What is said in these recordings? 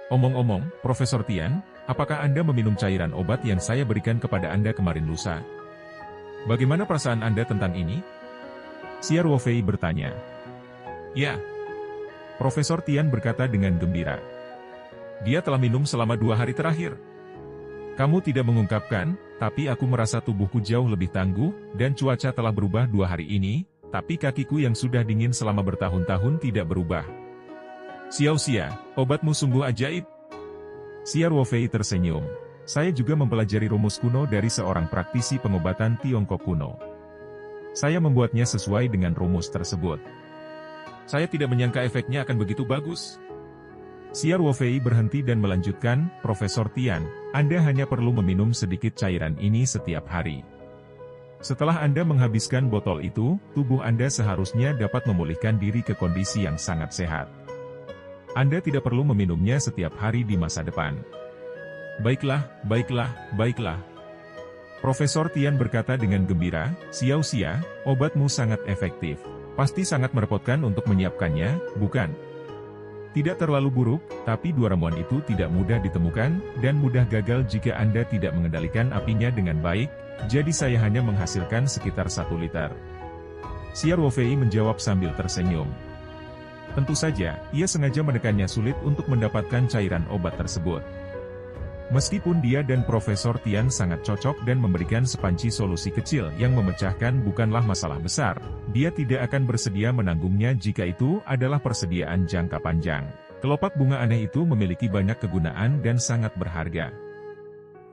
Omong-omong, Profesor Tian, apakah Anda meminum cairan obat yang saya berikan kepada Anda kemarin lusa? Bagaimana perasaan Anda tentang ini? Xiao Ruofei bertanya. Ya. Profesor Tian berkata dengan gembira. Dia telah minum selama 2 hari terakhir. Kamu tidak mengungkapkan, tapi aku merasa tubuhku jauh lebih tangguh, dan cuaca telah berubah 2 hari ini, tapi kakiku yang sudah dingin selama bertahun-tahun tidak berubah. Xiao Xia, obatmu sungguh ajaib. Xiao Ruofei tersenyum. Saya juga mempelajari rumus kuno dari seorang praktisi pengobatan Tiongkok kuno. Saya membuatnya sesuai dengan rumus tersebut. Saya tidak menyangka efeknya akan begitu bagus. Xiao Ruofei berhenti dan melanjutkan, Profesor Tian, Anda hanya perlu meminum sedikit cairan ini setiap hari. Setelah Anda menghabiskan botol itu, tubuh Anda seharusnya dapat memulihkan diri ke kondisi yang sangat sehat. Anda tidak perlu meminumnya setiap hari di masa depan. Baiklah, baiklah, baiklah. Profesor Tian berkata dengan gembira, Xiao Xia, obatmu sangat efektif. Pasti sangat merepotkan untuk menyiapkannya, bukan? Tidak terlalu buruk, tapi 2 ramuan itu tidak mudah ditemukan, dan mudah gagal jika Anda tidak mengendalikan apinya dengan baik, jadi saya hanya menghasilkan sekitar 1 liter. Xiao Ruofei menjawab sambil tersenyum. Tentu saja, ia sengaja menekannya sulit untuk mendapatkan cairan obat tersebut. Meskipun dia dan Profesor Tian sangat cocok dan memberikan sepanci solusi kecil yang memecahkan bukanlah masalah besar, dia tidak akan bersedia menanggungnya jika itu adalah persediaan jangka panjang. Kelopak bunga aneh itu memiliki banyak kegunaan dan sangat berharga.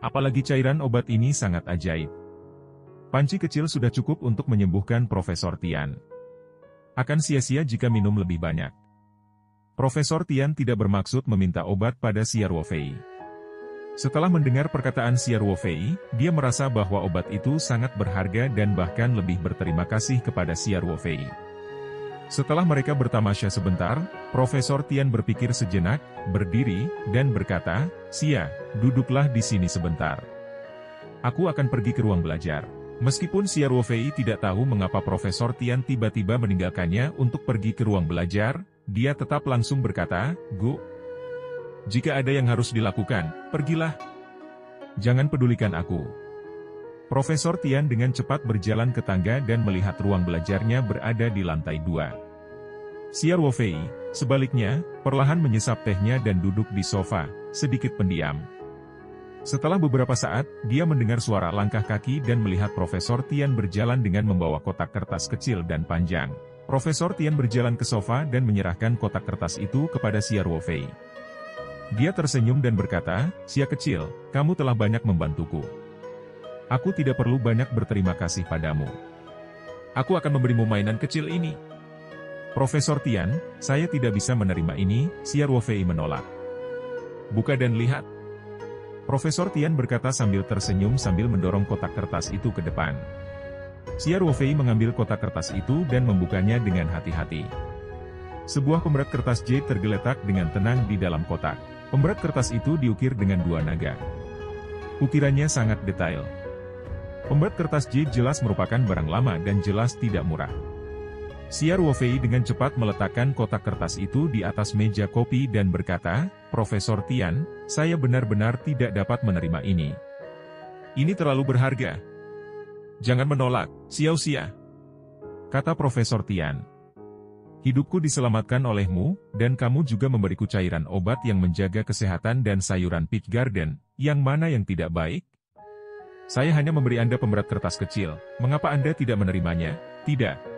Apalagi cairan obat ini sangat ajaib. Panci kecil sudah cukup untuk menyembuhkan Profesor Tian. Akan sia-sia jika minum lebih banyak. Profesor Tian tidak bermaksud meminta obat pada Xiao Ruofei. Setelah mendengar perkataan Xiao Ruofei, dia merasa bahwa obat itu sangat berharga dan bahkan lebih berterima kasih kepada Xiao Ruofei. Setelah mereka bertamasya sebentar, Profesor Tian berpikir sejenak, berdiri, dan berkata, Xia, duduklah di sini sebentar. Aku akan pergi ke ruang belajar. Meskipun Xiao Ruofei tidak tahu mengapa Profesor Tian tiba-tiba meninggalkannya untuk pergi ke ruang belajar, dia tetap langsung berkata, Gu. Jika ada yang harus dilakukan, pergilah. Jangan pedulikan aku. Profesor Tian dengan cepat berjalan ke tangga dan melihat ruang belajarnya berada di lantai 2. Xiao Ruofei, sebaliknya, perlahan menyesap tehnya dan duduk di sofa, sedikit pendiam. Setelah beberapa saat, dia mendengar suara langkah kaki dan melihat Profesor Tian berjalan dengan membawa kotak kertas kecil dan panjang. Profesor Tian berjalan ke sofa dan menyerahkan kotak kertas itu kepada Xiao Ruofei. Dia tersenyum dan berkata, Xia kecil, kamu telah banyak membantuku. Aku tidak perlu banyak berterima kasih padamu. Aku akan memberimu mainan kecil ini. Profesor Tian, saya tidak bisa menerima ini, Xiao Ruofei menolak. Buka dan lihat. Profesor Tian berkata sambil tersenyum sambil mendorong kotak kertas itu ke depan. Xiao Ruofei mengambil kotak kertas itu dan membukanya dengan hati-hati. Sebuah pemberat kertas jade tergeletak dengan tenang di dalam kotak. Pemberat kertas itu diukir dengan 2 naga. Ukirannya sangat detail. Pemberat kertas jade jelas merupakan barang lama dan jelas tidak murah. Xiao Ruofei dengan cepat meletakkan kotak kertas itu di atas meja kopi dan berkata, Profesor Tian, saya benar-benar tidak dapat menerima ini. Ini terlalu berharga. Jangan menolak, Xiao Xia. Kata Profesor Tian. Hidupku diselamatkan olehmu, dan kamu juga memberiku cairan obat yang menjaga kesehatan dan sayuran peach garden, yang mana yang tidak baik? Saya hanya memberi Anda pemberat kertas kecil, mengapa Anda tidak menerimanya? Tidak.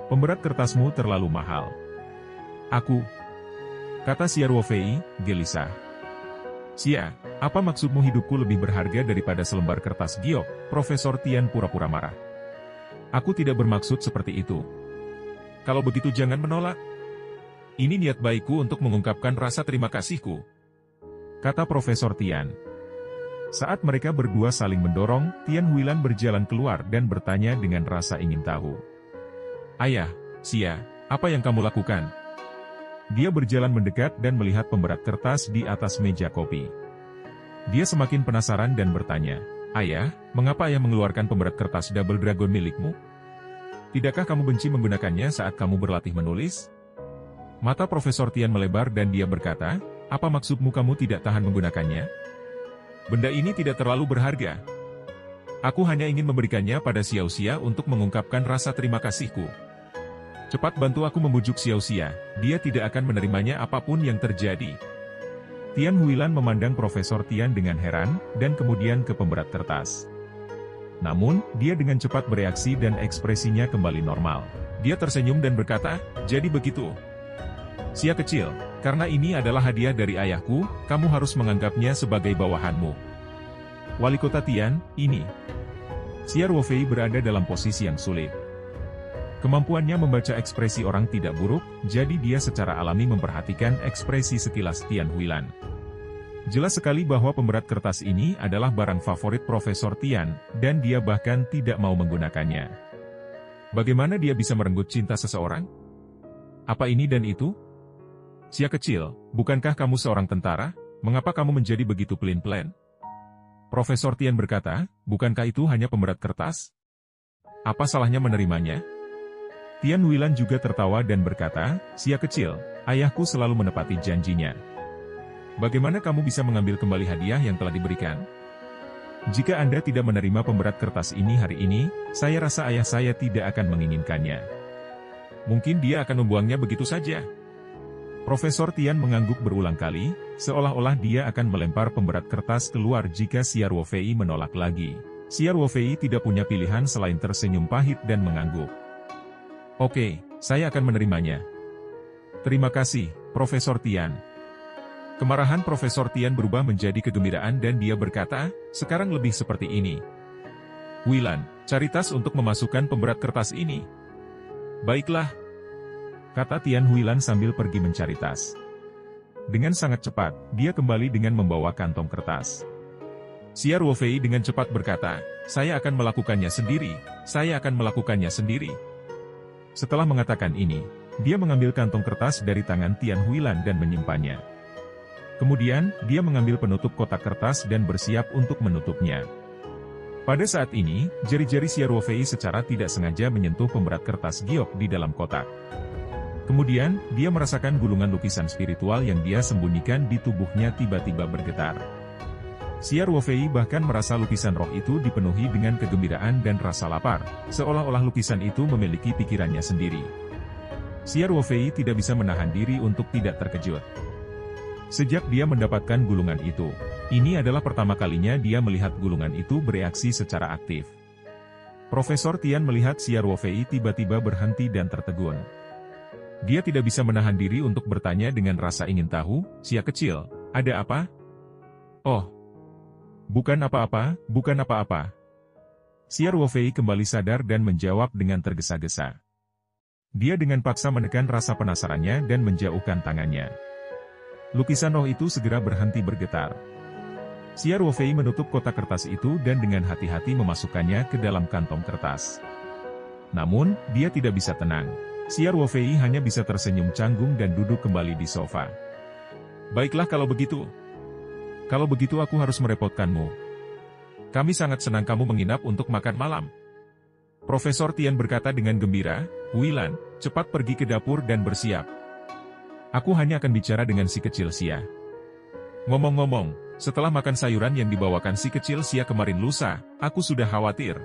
Pemberat kertasmu terlalu mahal. Kata Xiao Ruofei, gelisah. Xia, apa maksudmu hidupku lebih berharga daripada selembar kertas giok? Profesor Tian pura-pura marah. Aku tidak bermaksud seperti itu. Kalau begitu jangan menolak. Ini niat baikku untuk mengungkapkan rasa terima kasihku. Kata Profesor Tian. Saat mereka berdua saling mendorong, Tian Huilan berjalan keluar dan bertanya dengan rasa ingin tahu. Ayah, Xia, apa yang kamu lakukan? Dia berjalan mendekat dan melihat pemberat kertas di atas meja kopi. Dia semakin penasaran dan bertanya, Ayah, mengapa ayah mengeluarkan pemberat kertas Double Dragon milikmu? Tidakkah kamu benci menggunakannya saat kamu berlatih menulis? Mata Profesor Tian melebar dan dia berkata, Apa maksudmu kamu tidak tahan menggunakannya? Benda ini tidak terlalu berharga. Aku hanya ingin memberikannya pada Xiao Xia untuk mengungkapkan rasa terima kasihku. Cepat bantu aku membujuk Xiao Xia, dia tidak akan menerimanya apapun yang terjadi. Tian Huilan memandang Profesor Tian dengan heran, dan kemudian ke pemberat kertas. Namun, dia dengan cepat bereaksi dan ekspresinya kembali normal. Dia tersenyum dan berkata, jadi begitu. Xia kecil, karena ini adalah hadiah dari ayahku, kamu harus menganggapnya sebagai bawahanmu. Wali kota Tian, ini. Xia Ruofei berada dalam posisi yang sulit. Kemampuannya membaca ekspresi orang tidak buruk, jadi dia secara alami memperhatikan ekspresi sekilas Tian Huilan. Jelas sekali bahwa pemberat kertas ini adalah barang favorit Profesor Tian, dan dia bahkan tidak mau menggunakannya. Bagaimana dia bisa merenggut cinta seseorang? Apa ini dan itu? Xia kecil, bukankah kamu seorang tentara? Mengapa kamu menjadi begitu pelin-pelan? Profesor Tian berkata, bukankah itu hanya pemberat kertas? Apa salahnya menerimanya? Tian Huilan juga tertawa dan berkata, Xia kecil, ayahku selalu menepati janjinya. Bagaimana kamu bisa mengambil kembali hadiah yang telah diberikan? Jika Anda tidak menerima pemberat kertas ini hari ini, saya rasa ayah saya tidak akan menginginkannya. Mungkin dia akan membuangnya begitu saja. Profesor Tian mengangguk berulang kali, seolah-olah dia akan melempar pemberat kertas keluar jika Xia Ruofei menolak lagi. Xia Ruofei tidak punya pilihan selain tersenyum pahit dan mengangguk. Oke, saya akan menerimanya. Terima kasih, Profesor Tian. Kemarahan Profesor Tian berubah menjadi kegembiraan dan dia berkata, sekarang lebih seperti ini. Huilan, cari tas untuk memasukkan pemberat kertas ini. Baiklah, kata Tian Huilan sambil pergi mencari tas. Dengan sangat cepat, dia kembali dengan membawa kantong kertas. Xia Ruofei dengan cepat berkata, saya akan melakukannya sendiri, saya akan melakukannya sendiri. Setelah mengatakan ini, dia mengambil kantong kertas dari tangan Tian Huilan dan menyimpannya. Kemudian, dia mengambil penutup kotak kertas dan bersiap untuk menutupnya. Pada saat ini, jari-jari Xia Ruofei secara tidak sengaja menyentuh pemberat kertas giok di dalam kotak. Kemudian, dia merasakan gulungan lukisan spiritual yang dia sembunyikan di tubuhnya tiba-tiba bergetar. Xia Ruofei bahkan merasa lukisan roh itu dipenuhi dengan kegembiraan dan rasa lapar, seolah-olah lukisan itu memiliki pikirannya sendiri. Xia Ruofei tidak bisa menahan diri untuk tidak terkejut. Sejak dia mendapatkan gulungan itu, ini adalah pertama kalinya dia melihat gulungan itu bereaksi secara aktif. Profesor Tian melihat Xia Ruofei tiba-tiba berhenti dan tertegun. Dia tidak bisa menahan diri untuk bertanya dengan rasa ingin tahu, Xia kecil, ada apa? Oh, bukan apa-apa, bukan apa-apa. Xia Ruofei kembali sadar dan menjawab dengan tergesa-gesa. Dia dengan paksa menekan rasa penasarannya dan menjauhkan tangannya. Lukisan roh itu segera berhenti bergetar. Xia Ruofei menutup kotak kertas itu dan dengan hati-hati memasukkannya ke dalam kantong kertas. Namun, dia tidak bisa tenang. Xia Ruofei hanya bisa tersenyum canggung dan duduk kembali di sofa. Baiklah kalau begitu. Kalau begitu aku harus merepotkanmu. Kami sangat senang kamu menginap untuk makan malam. Profesor Tian berkata dengan gembira, Huilan, cepat pergi ke dapur dan bersiap. Aku hanya akan bicara dengan si kecil Xia. Ngomong-ngomong, setelah makan sayuran yang dibawakan si kecil Xia kemarin lusa, aku sudah khawatir.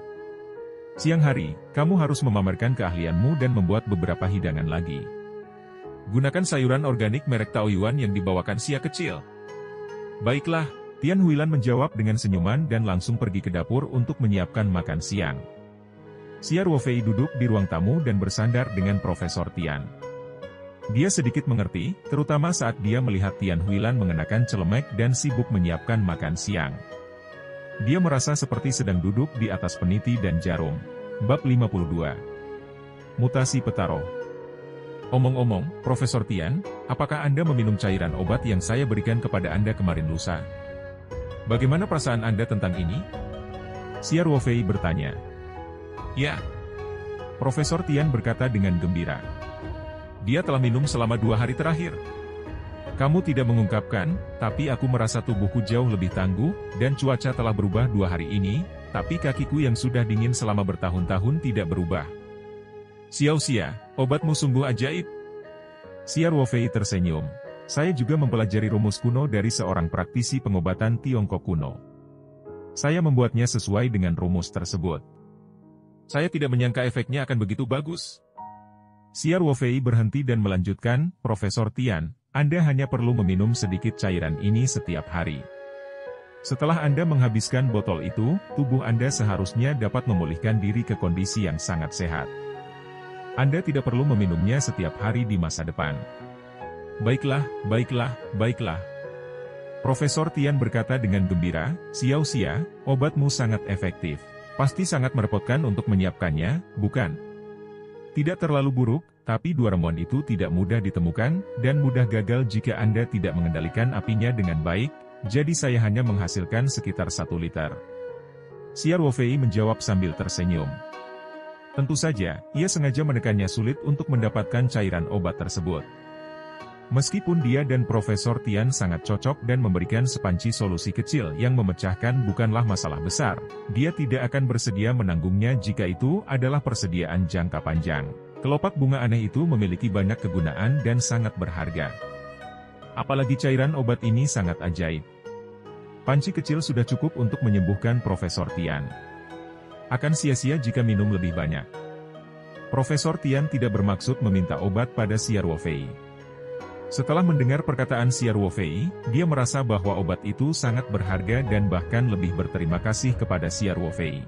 Siang hari, kamu harus memamerkan keahlianmu dan membuat beberapa hidangan lagi. Gunakan sayuran organik merek Taoyuan yang dibawakan Xia kecil. Baiklah, Tian Huilan menjawab dengan senyuman dan langsung pergi ke dapur untuk menyiapkan makan siang. Xia Ruofei duduk di ruang tamu dan bersandar dengan Profesor Tian. Dia sedikit mengerti, terutama saat dia melihat Tian Huilan mengenakan celemek dan sibuk menyiapkan makan siang. Dia merasa seperti sedang duduk di atas peniti dan jarum. Bab 52. Mutasi Petaro. Omong-omong, Profesor Tian, apakah Anda meminum cairan obat yang saya berikan kepada Anda kemarin lusa? Bagaimana perasaan Anda tentang ini? Xia Ruofei bertanya. Ya. Profesor Tian berkata dengan gembira. Dia telah minum selama 2 hari terakhir. Kamu tidak mengungkapkan, tapi aku merasa tubuhku jauh lebih tangguh, dan cuaca telah berubah 2 hari ini, tapi kakiku yang sudah dingin selama bertahun-tahun tidak berubah. Xiao Xia, obatmu sungguh ajaib. Xia Ruofei tersenyum. Saya juga mempelajari rumus kuno dari seorang praktisi pengobatan Tiongkok kuno. Saya membuatnya sesuai dengan rumus tersebut. Saya tidak menyangka efeknya akan begitu bagus. Siar Wofei berhenti dan melanjutkan, Profesor Tian, Anda hanya perlu meminum sedikit cairan ini setiap hari. Setelah Anda menghabiskan botol itu, tubuh Anda seharusnya dapat memulihkan diri ke kondisi yang sangat sehat. Anda tidak perlu meminumnya setiap hari di masa depan. Baiklah, baiklah, baiklah. Profesor Tian berkata dengan gembira, Xiao Xia, obatmu sangat efektif. Pasti sangat merepotkan untuk menyiapkannya, bukan? Tidak terlalu buruk, tapi dua ramuan itu tidak mudah ditemukan, dan mudah gagal jika Anda tidak mengendalikan apinya dengan baik, jadi saya hanya menghasilkan sekitar 1 liter. Siar Wofei menjawab sambil tersenyum. Tentu saja, ia sengaja menekannya sulit untuk mendapatkan cairan obat tersebut. Meskipun dia dan Profesor Tian sangat cocok dan memberikan sepanci solusi kecil yang memecahkan bukanlah masalah besar, dia tidak akan bersedia menanggungnya jika itu adalah persediaan jangka panjang. Kelopak bunga aneh itu memiliki banyak kegunaan dan sangat berharga. Apalagi cairan obat ini sangat ajaib. Panci kecil sudah cukup untuk menyembuhkan Profesor Tian. Akan sia-sia jika minum lebih banyak. Profesor Tian tidak bermaksud meminta obat pada Siar Wofei. Setelah mendengar perkataan Siar Wofei, dia merasa bahwa obat itu sangat berharga dan bahkan lebih berterima kasih kepada Siar Wofei.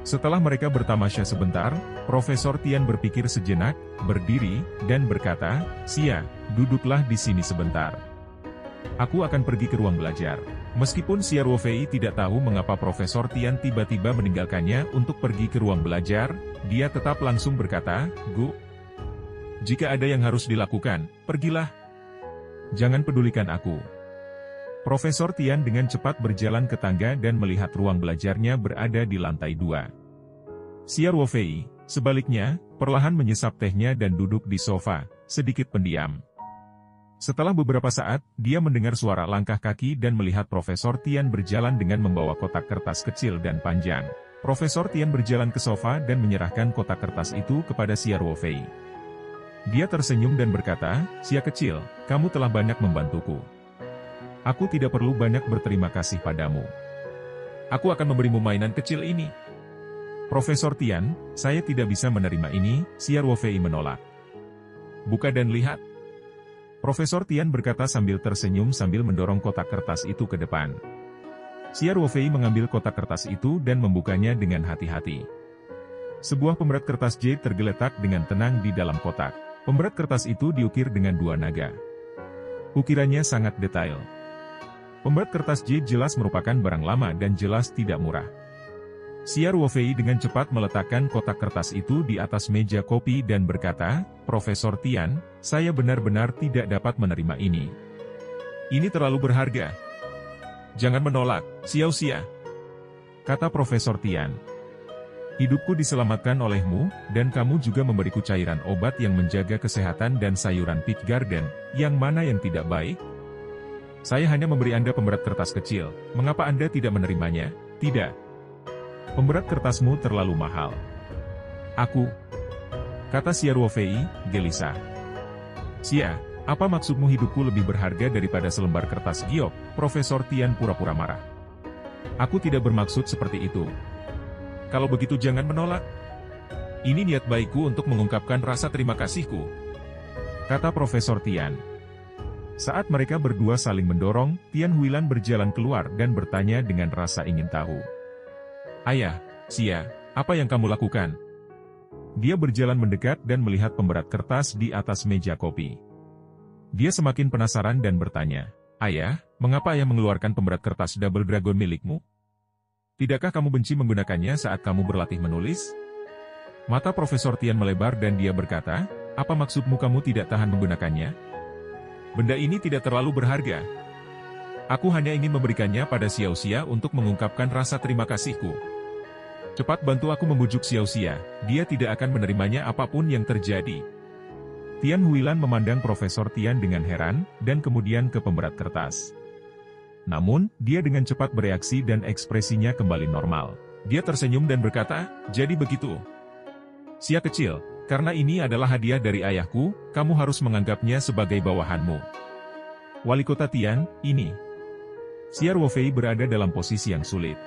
Setelah mereka bertamasya sebentar, Profesor Tian berpikir sejenak, berdiri, dan berkata, Xia, duduklah di sini sebentar. Aku akan pergi ke ruang belajar. Meskipun Siar Wofei tidak tahu mengapa Profesor Tian tiba-tiba meninggalkannya untuk pergi ke ruang belajar, dia tetap langsung berkata, Gu, jika ada yang harus dilakukan, pergilah. Jangan pedulikan aku. Profesor Tian dengan cepat berjalan ke tangga dan melihat ruang belajarnya berada di lantai 2. Siar Wofei, sebaliknya, perlahan menyesap tehnya dan duduk di sofa, sedikit pendiam. Setelah beberapa saat, dia mendengar suara langkah kaki dan melihat Profesor Tian berjalan dengan membawa kotak kertas kecil dan panjang. Profesor Tian berjalan ke sofa dan menyerahkan kotak kertas itu kepada Siar Wofei. Dia tersenyum dan berkata, Xia kecil, kamu telah banyak membantuku. Aku tidak perlu banyak berterima kasih padamu. Aku akan memberimu mainan kecil ini. Profesor Tian, saya tidak bisa menerima ini, Siar Wofei menolak. Buka dan lihat. Profesor Tian berkata sambil tersenyum sambil mendorong kotak kertas itu ke depan. Siar Wofei mengambil kotak kertas itu dan membukanya dengan hati-hati. Sebuah pemberat kertas jade tergeletak dengan tenang di dalam kotak. Pemberat kertas itu diukir dengan 2 naga. Ukirannya sangat detail. Pemberat kertas jade jelas merupakan barang lama dan jelas tidak murah. Siar Wofei dengan cepat meletakkan kotak kertas itu di atas meja kopi dan berkata, Profesor Tian, saya benar-benar tidak dapat menerima ini. Ini terlalu berharga. Jangan menolak, Xiao Xia. Kata Profesor Tian. Hidupku diselamatkan olehmu, dan kamu juga memberiku cairan obat yang menjaga kesehatan dan sayuran peach garden, yang mana yang tidak baik? Saya hanya memberi Anda pemberat kertas kecil, mengapa Anda tidak menerimanya? Tidak. Pemberat kertasmu terlalu mahal. Aku, kata Siar Wofei, gelisah. Xia, apa maksudmu hidupku lebih berharga daripada selembar kertas giok? Profesor Tian pura-pura marah. Aku tidak bermaksud seperti itu. Kalau begitu jangan menolak. Ini niat baikku untuk mengungkapkan rasa terima kasihku. Kata Profesor Tian. Saat mereka berdua saling mendorong, Tian Huilan berjalan keluar dan bertanya dengan rasa ingin tahu. Ayah, Xia, apa yang kamu lakukan? Dia berjalan mendekat dan melihat pemberat kertas di atas meja kopi. Dia semakin penasaran dan bertanya, Ayah, mengapa ayah mengeluarkan pemberat kertas Double Dragon milikmu? Tidakkah kamu benci menggunakannya saat kamu berlatih menulis? Mata Profesor Tian melebar dan dia berkata, apa maksudmu kamu tidak tahan menggunakannya? Benda ini tidak terlalu berharga. Aku hanya ingin memberikannya pada Xiao Xia untuk mengungkapkan rasa terima kasihku. Cepat bantu aku membujuk Xiao Xia, dia tidak akan menerimanya apapun yang terjadi. Tian Huilan memandang Profesor Tian dengan heran, dan kemudian ke pemberat kertas. Namun, dia dengan cepat bereaksi dan ekspresinya kembali normal. Dia tersenyum dan berkata, jadi begitu. Xia kecil, karena ini adalah hadiah dari ayahku, kamu harus menganggapnya sebagai bawahanmu. Wali kota Tian, ini. Xiao Ruofei berada dalam posisi yang sulit.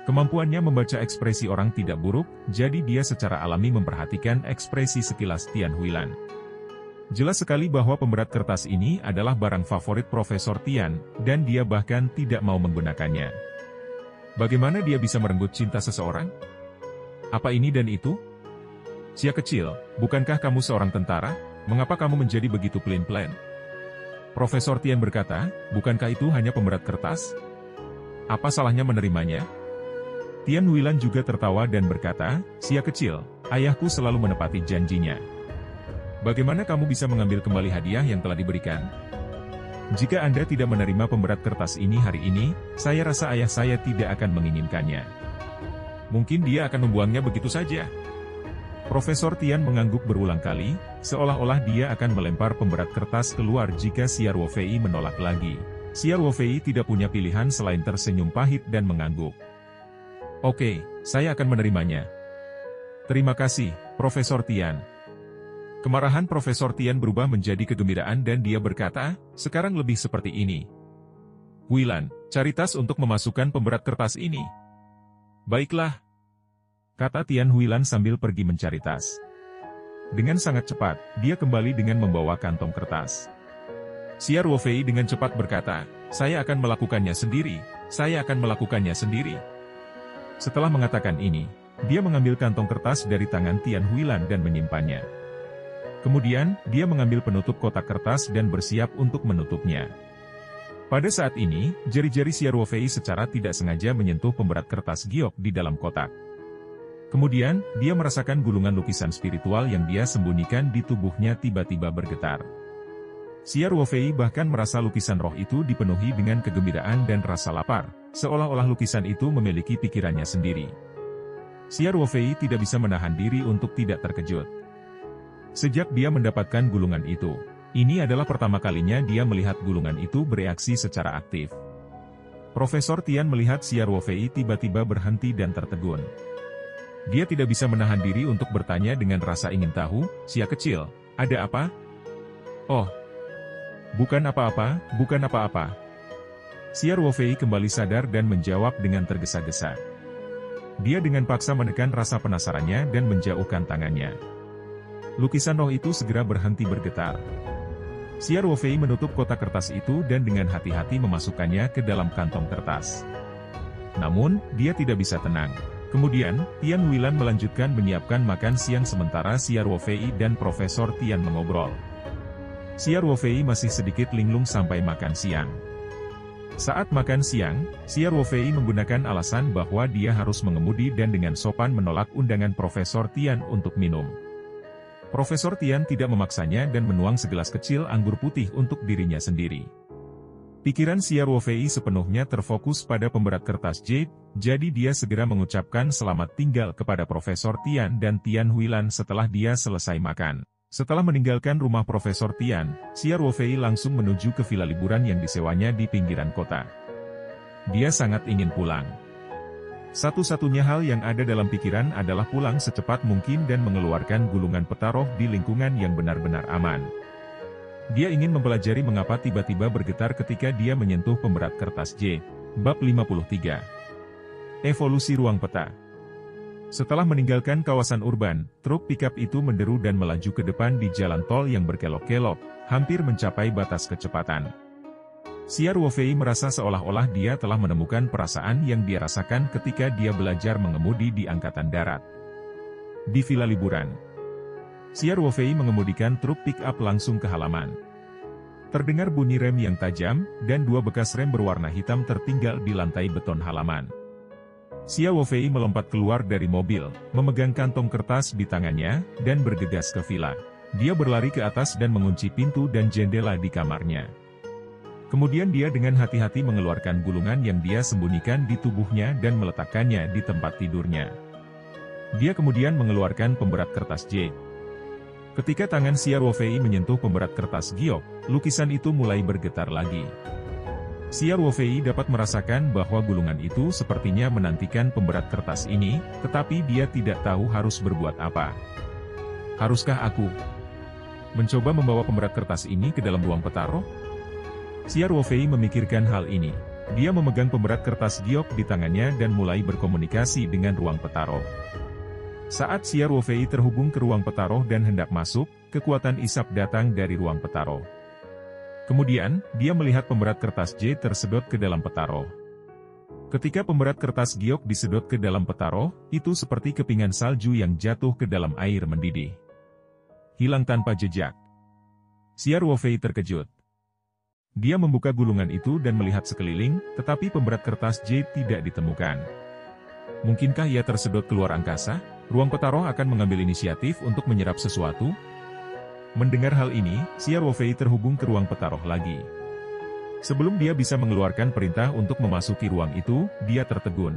Kemampuannya membaca ekspresi orang tidak buruk, jadi dia secara alami memperhatikan ekspresi sekilas Tian Huilan. Jelas sekali bahwa pemberat kertas ini adalah barang favorit Profesor Tian, dan dia bahkan tidak mau menggunakannya. Bagaimana dia bisa merenggut cinta seseorang? Apa ini dan itu? Xia kecil, bukankah kamu seorang tentara? Mengapa kamu menjadi begitu pelin-pelan? Profesor Tian berkata, bukankah itu hanya pemberat kertas? Apa salahnya menerimanya? Tian Huilan juga tertawa dan berkata, Xia kecil, ayahku selalu menepati janjinya. Bagaimana kamu bisa mengambil kembali hadiah yang telah diberikan? Jika Anda tidak menerima pemberat kertas ini hari ini, saya rasa ayah saya tidak akan menginginkannya. Mungkin dia akan membuangnya begitu saja. Profesor Tian mengangguk berulang kali, seolah-olah dia akan melempar pemberat kertas keluar jika Xiao Ruofei menolak lagi. Xiao Ruofei tidak punya pilihan selain tersenyum pahit dan mengangguk. Oke, saya akan menerimanya. Terima kasih, Profesor Tian. Kemarahan Profesor Tian berubah menjadi kegembiraan dan dia berkata, sekarang lebih seperti ini. Huilan, cari tas untuk memasukkan pemberat kertas ini. Baiklah, kata Tian Huilan sambil pergi mencari tas. Dengan sangat cepat, dia kembali dengan membawa kantong kertas. Xiao Ruofei dengan cepat berkata, saya akan melakukannya sendiri, saya akan melakukannya sendiri. Setelah mengatakan ini, dia mengambil kantong kertas dari tangan Tian Huilan dan menyimpannya. Kemudian, dia mengambil penutup kotak kertas dan bersiap untuk menutupnya. Pada saat ini, jari-jari Xiao Ruofei secara tidak sengaja menyentuh pemberat kertas giok di dalam kotak. Kemudian, dia merasakan gulungan lukisan spiritual yang dia sembunyikan di tubuhnya tiba-tiba bergetar. Xiao Ruofei bahkan merasa lukisan roh itu dipenuhi dengan kegembiraan dan rasa lapar, seolah-olah lukisan itu memiliki pikirannya sendiri. Xiao Ruofei tidak bisa menahan diri untuk tidak terkejut. Sejak dia mendapatkan gulungan itu, ini adalah pertama kalinya dia melihat gulungan itu bereaksi secara aktif. Profesor Tian melihat Xiao Ruofei tiba-tiba berhenti dan tertegun. Dia tidak bisa menahan diri untuk bertanya dengan rasa ingin tahu, Xia kecil, ada apa? Oh, bukan apa-apa, bukan apa-apa. Xiao Ruofei kembali sadar dan menjawab dengan tergesa-gesa. Dia dengan paksa menekan rasa penasarannya dan menjauhkan tangannya. Lukisan roh itu segera berhenti bergetar. Xiao Ruofei menutup kotak kertas itu dan dengan hati-hati memasukkannya ke dalam kantong kertas. Namun, dia tidak bisa tenang. Kemudian, Tian Huilan melanjutkan menyiapkan makan siang sementara Xiao Ruofei dan Profesor Tian mengobrol. Xiao Ruofei masih sedikit linglung sampai makan siang. Saat makan siang, Xiao Ruofei menggunakan alasan bahwa dia harus mengemudi dan dengan sopan menolak undangan Profesor Tian untuk minum. Profesor Tian tidak memaksanya dan menuang segelas kecil anggur putih untuk dirinya sendiri. Pikiran Xiao Ruofei sepenuhnya terfokus pada pemberat kertas jade, jadi dia segera mengucapkan selamat tinggal kepada Profesor Tian dan Tian Huilan setelah dia selesai makan. Setelah meninggalkan rumah Profesor Tian, Xiao Ruofei langsung menuju ke villa liburan yang disewanya di pinggiran kota. Dia sangat ingin pulang. Satu-satunya hal yang ada dalam pikiran adalah pulang secepat mungkin dan mengeluarkan gulungan peta roh di lingkungan yang benar-benar aman. Dia ingin mempelajari mengapa tiba-tiba bergetar ketika dia menyentuh pemberat kertas J. Bab 53. Evolusi ruang peta. Setelah meninggalkan kawasan urban, truk pickup itu menderu dan melaju ke depan di jalan tol yang berkelok-kelok, hampir mencapai batas kecepatan. Xiao Ruofei merasa seolah-olah dia telah menemukan perasaan yang dia rasakan ketika dia belajar mengemudi di Angkatan Darat. Di villa liburan, Xiao Ruofei mengemudikan truk pick-up langsung ke halaman. Terdengar bunyi rem yang tajam, dan dua bekas rem berwarna hitam tertinggal di lantai beton halaman. Xiao Ruofei melompat keluar dari mobil, memegang kantong kertas di tangannya, dan bergegas ke villa. Dia berlari ke atas dan mengunci pintu dan jendela di kamarnya. Kemudian dia dengan hati-hati mengeluarkan gulungan yang dia sembunyikan di tubuhnya dan meletakkannya di tempat tidurnya. Dia kemudian mengeluarkan pemberat kertas J. Ketika tangan Xiao Ruofei menyentuh pemberat kertas giok, lukisan itu mulai bergetar lagi. Xiao Ruofei dapat merasakan bahwa gulungan itu sepertinya menantikan pemberat kertas ini, tetapi dia tidak tahu harus berbuat apa. Haruskah aku mencoba membawa pemberat kertas ini ke dalam ruang peta roh? Xiao Ruofei memikirkan hal ini. Dia memegang pemberat kertas giok di tangannya dan mulai berkomunikasi dengan ruang petaroh. Saat Xiao Ruofei terhubung ke ruang petaroh dan hendak masuk, kekuatan isap datang dari ruang petaroh. Kemudian, dia melihat pemberat kertas J tersedot ke dalam petaroh. Ketika pemberat kertas giok disedot ke dalam petaroh, itu seperti kepingan salju yang jatuh ke dalam air mendidih. Hilang tanpa jejak. Xiao Ruofei terkejut. Dia membuka gulungan itu dan melihat sekeliling, tetapi pemberat kertas J tidak ditemukan. Mungkinkah ia tersedot keluar angkasa? Ruang petaroh akan mengambil inisiatif untuk menyerap sesuatu? Mendengar hal ini, Xiao Ruofei terhubung ke ruang petaroh lagi. Sebelum dia bisa mengeluarkan perintah untuk memasuki ruang itu, dia tertegun.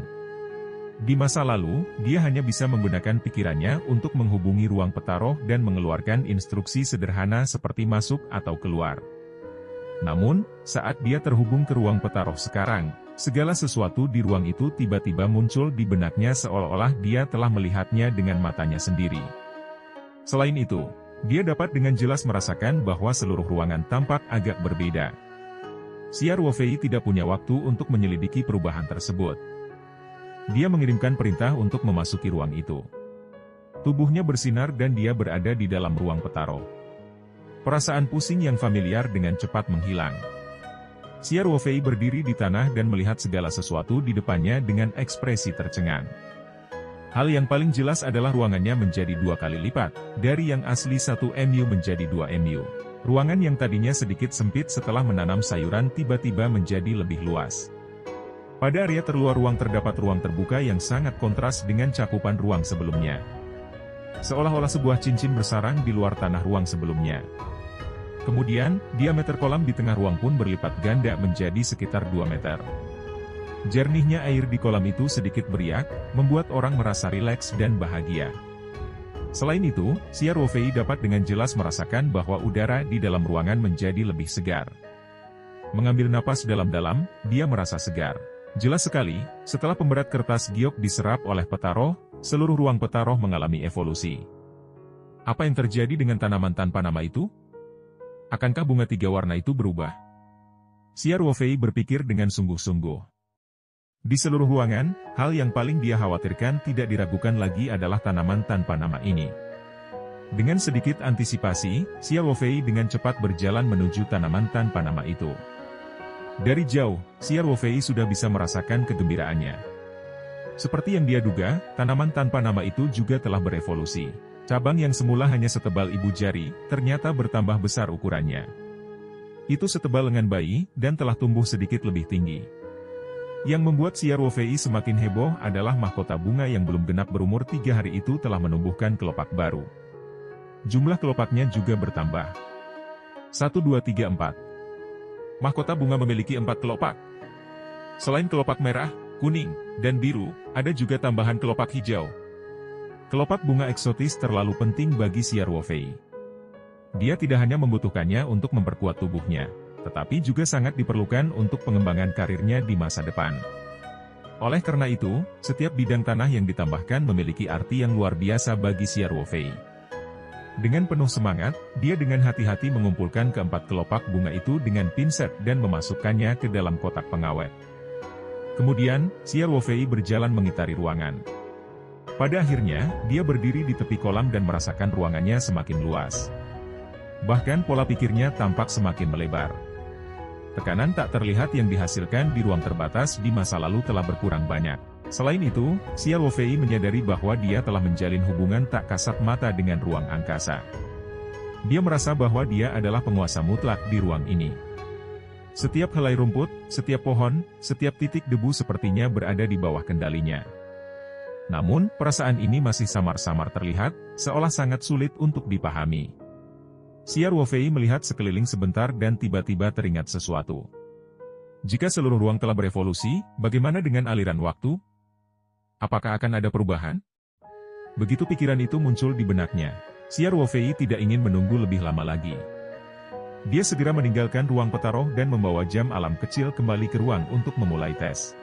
Di masa lalu, dia hanya bisa menggunakan pikirannya untuk menghubungi ruang petaroh dan mengeluarkan instruksi sederhana seperti masuk atau keluar. Namun, saat dia terhubung ke ruang petaroh sekarang, segala sesuatu di ruang itu tiba-tiba muncul di benaknya seolah-olah dia telah melihatnya dengan matanya sendiri. Selain itu, dia dapat dengan jelas merasakan bahwa seluruh ruangan tampak agak berbeda. Xiao Ruofei tidak punya waktu untuk menyelidiki perubahan tersebut. Dia mengirimkan perintah untuk memasuki ruang itu. Tubuhnya bersinar dan dia berada di dalam ruang petaroh. Perasaan pusing yang familiar dengan cepat menghilang. Xiao Ruofei berdiri di tanah dan melihat segala sesuatu di depannya dengan ekspresi tercengang. Hal yang paling jelas adalah ruangannya menjadi 2 kali lipat, dari yang asli 1 mu menjadi 2 mu. Ruangan yang tadinya sedikit sempit setelah menanam sayuran tiba-tiba menjadi lebih luas. Pada area terluar ruang terdapat ruang terbuka yang sangat kontras dengan cakupan ruang sebelumnya. Seolah-olah sebuah cincin bersarang di luar tanah ruang sebelumnya. Kemudian, diameter kolam di tengah ruang pun berlipat ganda menjadi sekitar 2 meter. Jernihnya air di kolam itu sedikit beriak, membuat orang merasa rileks dan bahagia. Selain itu, Xiao Ruofei dapat dengan jelas merasakan bahwa udara di dalam ruangan menjadi lebih segar. Mengambil napas dalam-dalam, dia merasa segar. Jelas sekali, setelah pemberat kertas giok diserap oleh petaroh, seluruh ruang petaroh mengalami evolusi. Apa yang terjadi dengan tanaman tanpa nama itu? Akankah bunga 3 warna itu berubah? Xiao Ruofei berpikir dengan sungguh-sungguh. Di seluruh ruangan, hal yang paling dia khawatirkan tidak diragukan lagi adalah tanaman tanpa nama ini. Dengan sedikit antisipasi, Xiao Ruofei dengan cepat berjalan menuju tanaman tanpa nama itu. Dari jauh, Xiao Ruofei sudah bisa merasakan kegembiraannya. Seperti yang dia duga, tanaman tanpa nama itu juga telah berevolusi. Cabang yang semula hanya setebal ibu jari, ternyata bertambah besar ukurannya. Itu setebal lengan bayi, dan telah tumbuh sedikit lebih tinggi. Yang membuat Xiao Ruofei semakin heboh adalah mahkota bunga yang belum genap berumur 3 hari itu telah menumbuhkan kelopak baru. Jumlah kelopaknya juga bertambah. 1, 2, 3, 4. Mahkota bunga memiliki 4 kelopak. Selain kelopak merah, kuning, dan biru, ada juga tambahan kelopak hijau. Kelopak bunga eksotis terlalu penting bagi Xiao Ruofei. Dia tidak hanya membutuhkannya untuk memperkuat tubuhnya, tetapi juga sangat diperlukan untuk pengembangan karirnya di masa depan. Oleh karena itu, setiap bidang tanah yang ditambahkan memiliki arti yang luar biasa bagi Xiao Ruofei. Dengan penuh semangat, dia dengan hati-hati mengumpulkan keempat kelopak bunga itu dengan pinset dan memasukkannya ke dalam kotak pengawet. Kemudian, Xiao Ruofei berjalan mengitari ruangan. Pada akhirnya, dia berdiri di tepi kolam dan merasakan ruangannya semakin luas. Bahkan pola pikirnya tampak semakin melebar. Tekanan tak terlihat yang dihasilkan di ruang terbatas di masa lalu telah berkurang banyak. Selain itu, Xiao Ruofei menyadari bahwa dia telah menjalin hubungan tak kasat mata dengan ruang angkasa. Dia merasa bahwa dia adalah penguasa mutlak di ruang ini. Setiap helai rumput, setiap pohon, setiap titik debu sepertinya berada di bawah kendalinya. Namun, perasaan ini masih samar-samar terlihat, seolah sangat sulit untuk dipahami. Xiao Ruofei melihat sekeliling sebentar dan tiba-tiba teringat sesuatu. Jika seluruh ruang telah berevolusi, bagaimana dengan aliran waktu? Apakah akan ada perubahan? Begitu pikiran itu muncul di benaknya, Xiao Ruofei tidak ingin menunggu lebih lama lagi. Dia segera meninggalkan ruang petaroh dan membawa jam alam kecil kembali ke ruang untuk memulai tes.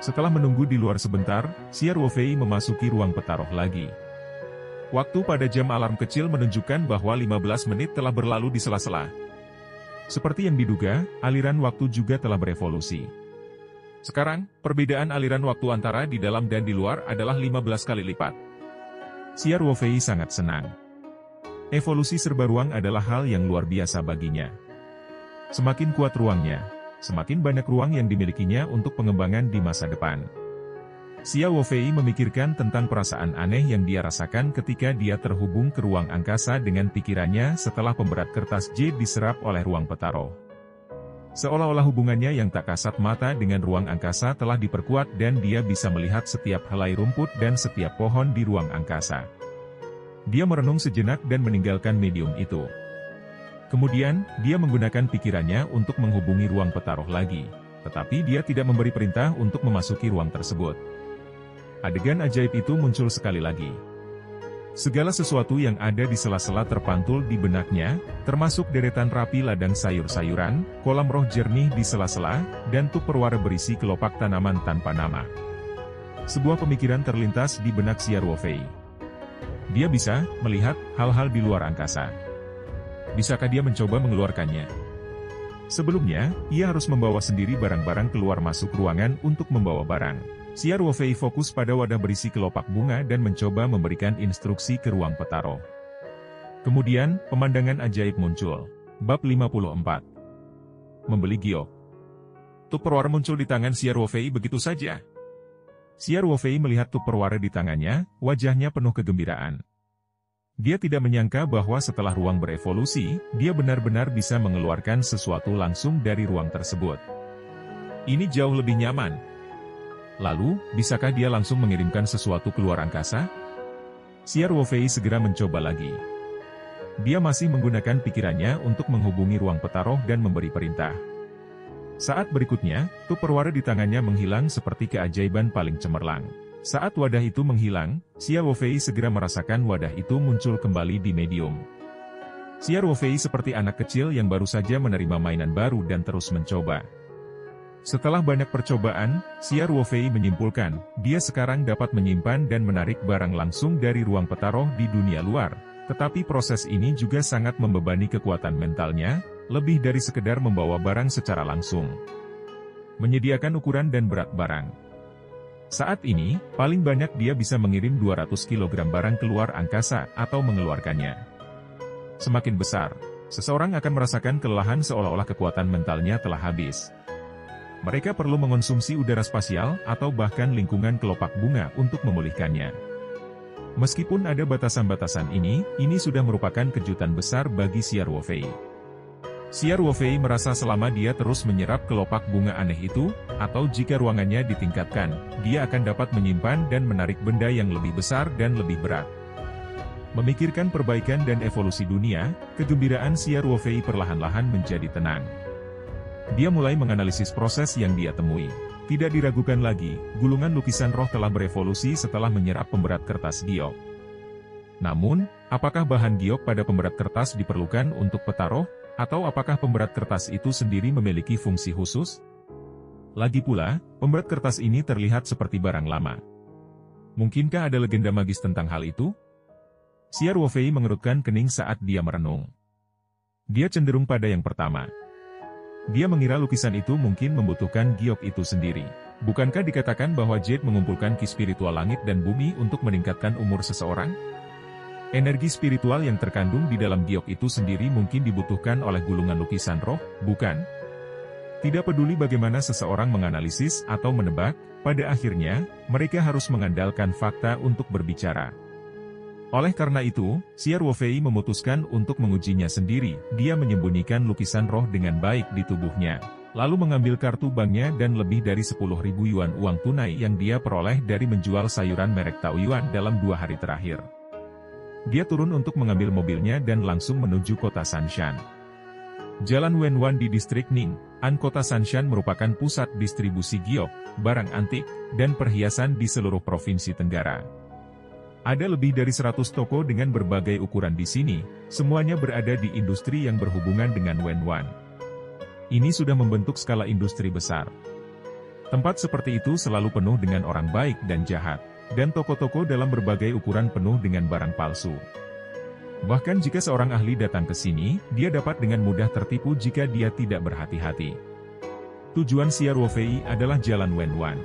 Setelah menunggu di luar sebentar, Xiao Ruofei memasuki ruang petaroh lagi. Waktu pada jam alarm kecil menunjukkan bahwa 15 menit telah berlalu di sela-sela. Seperti yang diduga, aliran waktu juga telah berevolusi. Sekarang, perbedaan aliran waktu antara di dalam dan di luar adalah 15 kali lipat. Siar Wofei sangat senang. Evolusi serba ruang adalah hal yang luar biasa baginya. Semakin kuat ruangnya, semakin banyak ruang yang dimilikinya untuk pengembangan di masa depan. Xia Wofei memikirkan tentang perasaan aneh yang dia rasakan ketika dia terhubung ke ruang angkasa dengan pikirannya setelah pemberat kertas J diserap oleh ruang Petaro. Seolah-olah hubungannya yang tak kasat mata dengan ruang angkasa telah diperkuat dan dia bisa melihat setiap helai rumput dan setiap pohon di ruang angkasa. Dia merenung sejenak dan meninggalkan medium itu. Kemudian, dia menggunakan pikirannya untuk menghubungi ruang Petaro lagi, tetapi dia tidak memberi perintah untuk memasuki ruang tersebut. Adegan ajaib itu muncul sekali lagi. Segala sesuatu yang ada di sela-sela terpantul di benaknya, termasuk deretan rapi ladang sayur-sayuran, kolam roh jernih di sela-sela, dan tupperware berisi kelopak tanaman tanpa nama. Sebuah pemikiran terlintas di benak Siar Wofei. Dia bisa melihat hal-hal di luar angkasa. Bisakah dia mencoba mengeluarkannya? Sebelumnya, ia harus membawa sendiri barang-barang keluar masuk ruangan untuk membawa barang. Siar Wofei fokus pada wadah berisi kelopak bunga dan mencoba memberikan instruksi ke ruang Petaro. Kemudian, pemandangan ajaib muncul. Bab 54. Membeli giok. Tupperware muncul di tangan Siar Wofei begitu saja. Siar Wofei melihat Tupperware di tangannya, wajahnya penuh kegembiraan. Dia tidak menyangka bahwa setelah ruang berevolusi, dia benar-benar bisa mengeluarkan sesuatu langsung dari ruang tersebut. Ini jauh lebih nyaman. Lalu, bisakah dia langsung mengirimkan sesuatu keluar angkasa? Siar Wofei segera mencoba lagi. Dia masih menggunakan pikirannya untuk menghubungi ruang Petaro dan memberi perintah. Saat berikutnya, Tupperware di tangannya menghilang seperti keajaiban paling cemerlang. Saat wadah itu menghilang, Siar Wofei segera merasakan wadah itu muncul kembali di medium. Siar Wofei seperti anak kecil yang baru saja menerima mainan baru dan terus mencoba. Setelah banyak percobaan, Siar Wofei menyimpulkan, dia sekarang dapat menyimpan dan menarik barang langsung dari ruang Petaro di dunia luar. Tetapi proses ini juga sangat membebani kekuatan mentalnya, lebih dari sekedar membawa barang secara langsung. Menyediakan ukuran dan berat barang. Saat ini, paling banyak dia bisa mengirim 200 kg barang keluar angkasa atau mengeluarkannya. Semakin besar, seseorang akan merasakan kelelahan seolah-olah kekuatan mentalnya telah habis. Mereka perlu mengonsumsi udara spasial atau bahkan lingkungan kelopak bunga untuk memulihkannya. Meskipun ada batasan-batasan ini sudah merupakan kejutan besar bagi Siar Wofei. Siar Wofei merasa selama dia terus menyerap kelopak bunga aneh itu, atau jika ruangannya ditingkatkan, dia akan dapat menyimpan dan menarik benda yang lebih besar dan lebih berat. Memikirkan perbaikan dan evolusi dunia, kegembiraan Siar Wofei perlahan-lahan menjadi tenang. Dia mulai menganalisis proses yang dia temui. Tidak diragukan lagi, gulungan lukisan roh telah berevolusi setelah menyerap pemberat kertas giok. Namun, apakah bahan giok pada pemberat kertas diperlukan untuk peta roh, atau apakah pemberat kertas itu sendiri memiliki fungsi khusus? Lagi pula, pemberat kertas ini terlihat seperti barang lama. Mungkinkah ada legenda magis tentang hal itu? Siar Wofei mengerutkan kening saat dia merenung. Dia cenderung pada yang pertama. Dia mengira lukisan itu mungkin membutuhkan giok itu sendiri. Bukankah dikatakan bahwa Jade mengumpulkan ki spiritual langit dan bumi untuk meningkatkan umur seseorang? Energi spiritual yang terkandung di dalam giok itu sendiri mungkin dibutuhkan oleh gulungan lukisan roh, bukan? Tidak peduli bagaimana seseorang menganalisis atau menebak, pada akhirnya, mereka harus mengandalkan fakta untuk berbicara. Oleh karena itu, Siar Wofei memutuskan untuk mengujinya sendiri. Dia menyembunyikan lukisan roh dengan baik di tubuhnya, lalu mengambil kartu banknya dan lebih dari 10.000 yuan uang tunai yang dia peroleh dari menjual sayuran merek Taoyuan dalam 2 hari terakhir. Dia turun untuk mengambil mobilnya dan langsung menuju kota Sanshan. Jalan Wenwan di distrik Ning, kota Sanshan merupakan pusat distribusi giok, barang antik, dan perhiasan di seluruh provinsi Tenggara. Ada lebih dari 100 toko dengan berbagai ukuran di sini, semuanya berada di industri yang berhubungan dengan Wenwan. Ini sudah membentuk skala industri besar. Tempat seperti itu selalu penuh dengan orang baik dan jahat, dan toko-toko dalam berbagai ukuran penuh dengan barang palsu. Bahkan jika seorang ahli datang ke sini, dia dapat dengan mudah tertipu jika dia tidak berhati-hati. Tujuan Xia Ruofei adalah Jalan Wenwan.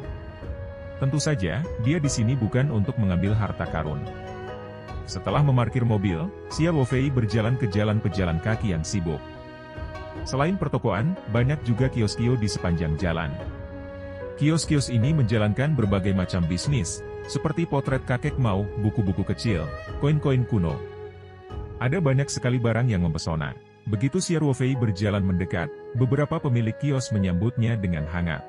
Tentu saja, dia di sini bukan untuk mengambil harta karun. Setelah memarkir mobil, Xia Ruofei berjalan ke jalan pejalan kaki yang sibuk. Selain pertokoan, banyak juga kios-kios di sepanjang jalan. Kios-kios ini menjalankan berbagai macam bisnis, seperti potret kakek Mao, buku-buku kecil, koin-koin kuno. Ada banyak sekali barang yang mempesona. Begitu Xia Ruofei berjalan mendekat, beberapa pemilik kios menyambutnya dengan hangat.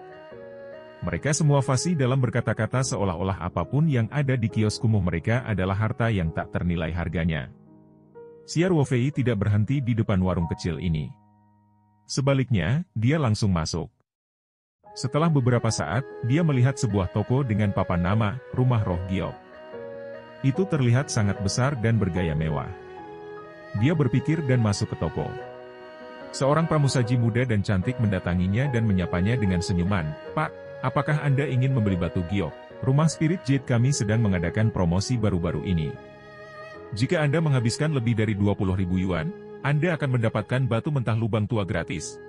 Mereka semua fasih dalam berkata-kata seolah-olah apapun yang ada di kios kumuh mereka adalah harta yang tak ternilai harganya. Xia Ruofei tidak berhenti di depan warung kecil ini. Sebaliknya, dia langsung masuk. Setelah beberapa saat, dia melihat sebuah toko dengan papan nama, Rumah Roh Giok. Itu terlihat sangat besar dan bergaya mewah. Dia berpikir dan masuk ke toko. Seorang pramusaji muda dan cantik mendatanginya dan menyapanya dengan senyuman. "Pak, apakah Anda ingin membeli batu giok? Rumah Spirit Jade kami sedang mengadakan promosi baru-baru ini. Jika Anda menghabiskan lebih dari 20.000 yuan, Anda akan mendapatkan batu mentah lubang tua gratis.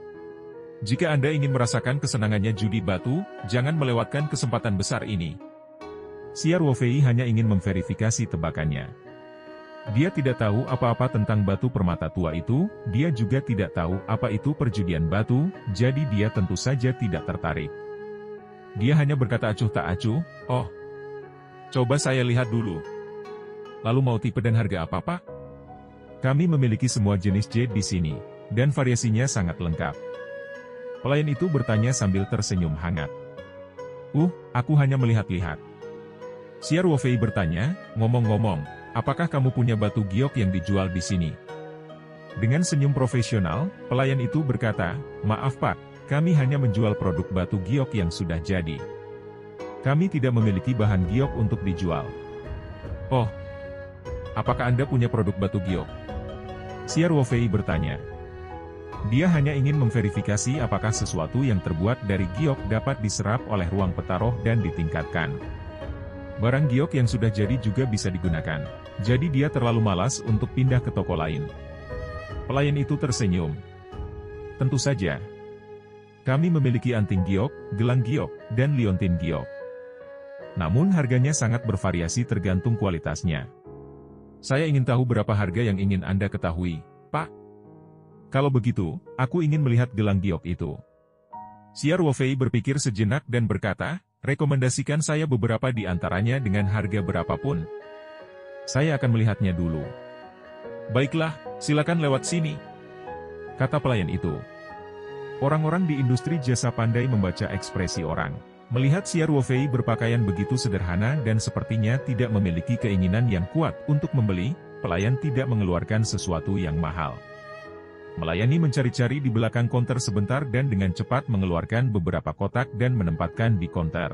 Jika Anda ingin merasakan kesenangannya judi batu, jangan melewatkan kesempatan besar ini." Xia Ruofei hanya ingin memverifikasi tebakannya. Dia tidak tahu apa-apa tentang batu permata tua itu, dia juga tidak tahu apa itu perjudian batu, jadi dia tentu saja tidak tertarik. Dia hanya berkata acuh tak acuh, "Oh, coba saya lihat dulu. Lalu mau tipe dan harga apa, Pak?" "Kami memiliki semua jenis jade di sini, dan variasinya sangat lengkap." Pelayan itu bertanya sambil tersenyum hangat. Aku hanya melihat-lihat." Xia Ruofei bertanya, "Ngomong-ngomong, apakah kamu punya batu giok yang dijual di sini?" Dengan senyum profesional, pelayan itu berkata, "Maaf Pak, kami hanya menjual produk batu giok yang sudah jadi. Kami tidak memiliki bahan giok untuk dijual." "Oh, apakah Anda punya produk batu giok?" Xia Ruofei bertanya. Dia hanya ingin memverifikasi apakah sesuatu yang terbuat dari giok dapat diserap oleh ruang peta roh dan ditingkatkan. Barang giok yang sudah jadi juga bisa digunakan. Jadi dia terlalu malas untuk pindah ke toko lain. Pelayan itu tersenyum. "Tentu saja. Kami memiliki anting giok, gelang giok, dan liontin giok. Namun harganya sangat bervariasi tergantung kualitasnya. Saya ingin tahu berapa harga yang ingin Anda ketahui, Pak?" "Kalau begitu, aku ingin melihat gelang giok itu." Xia Ruofei berpikir sejenak dan berkata, "Rekomendasikan saya beberapa di antaranya dengan harga berapapun. Saya akan melihatnya dulu." "Baiklah, silakan lewat sini," kata pelayan itu. Orang-orang di industri jasa pandai membaca ekspresi orang. Melihat Xia Ruofei berpakaian begitu sederhana dan sepertinya tidak memiliki keinginan yang kuat untuk membeli, pelayan tidak mengeluarkan sesuatu yang mahal. Melayani mencari-cari di belakang konter sebentar dan dengan cepat mengeluarkan beberapa kotak dan menempatkan di konter.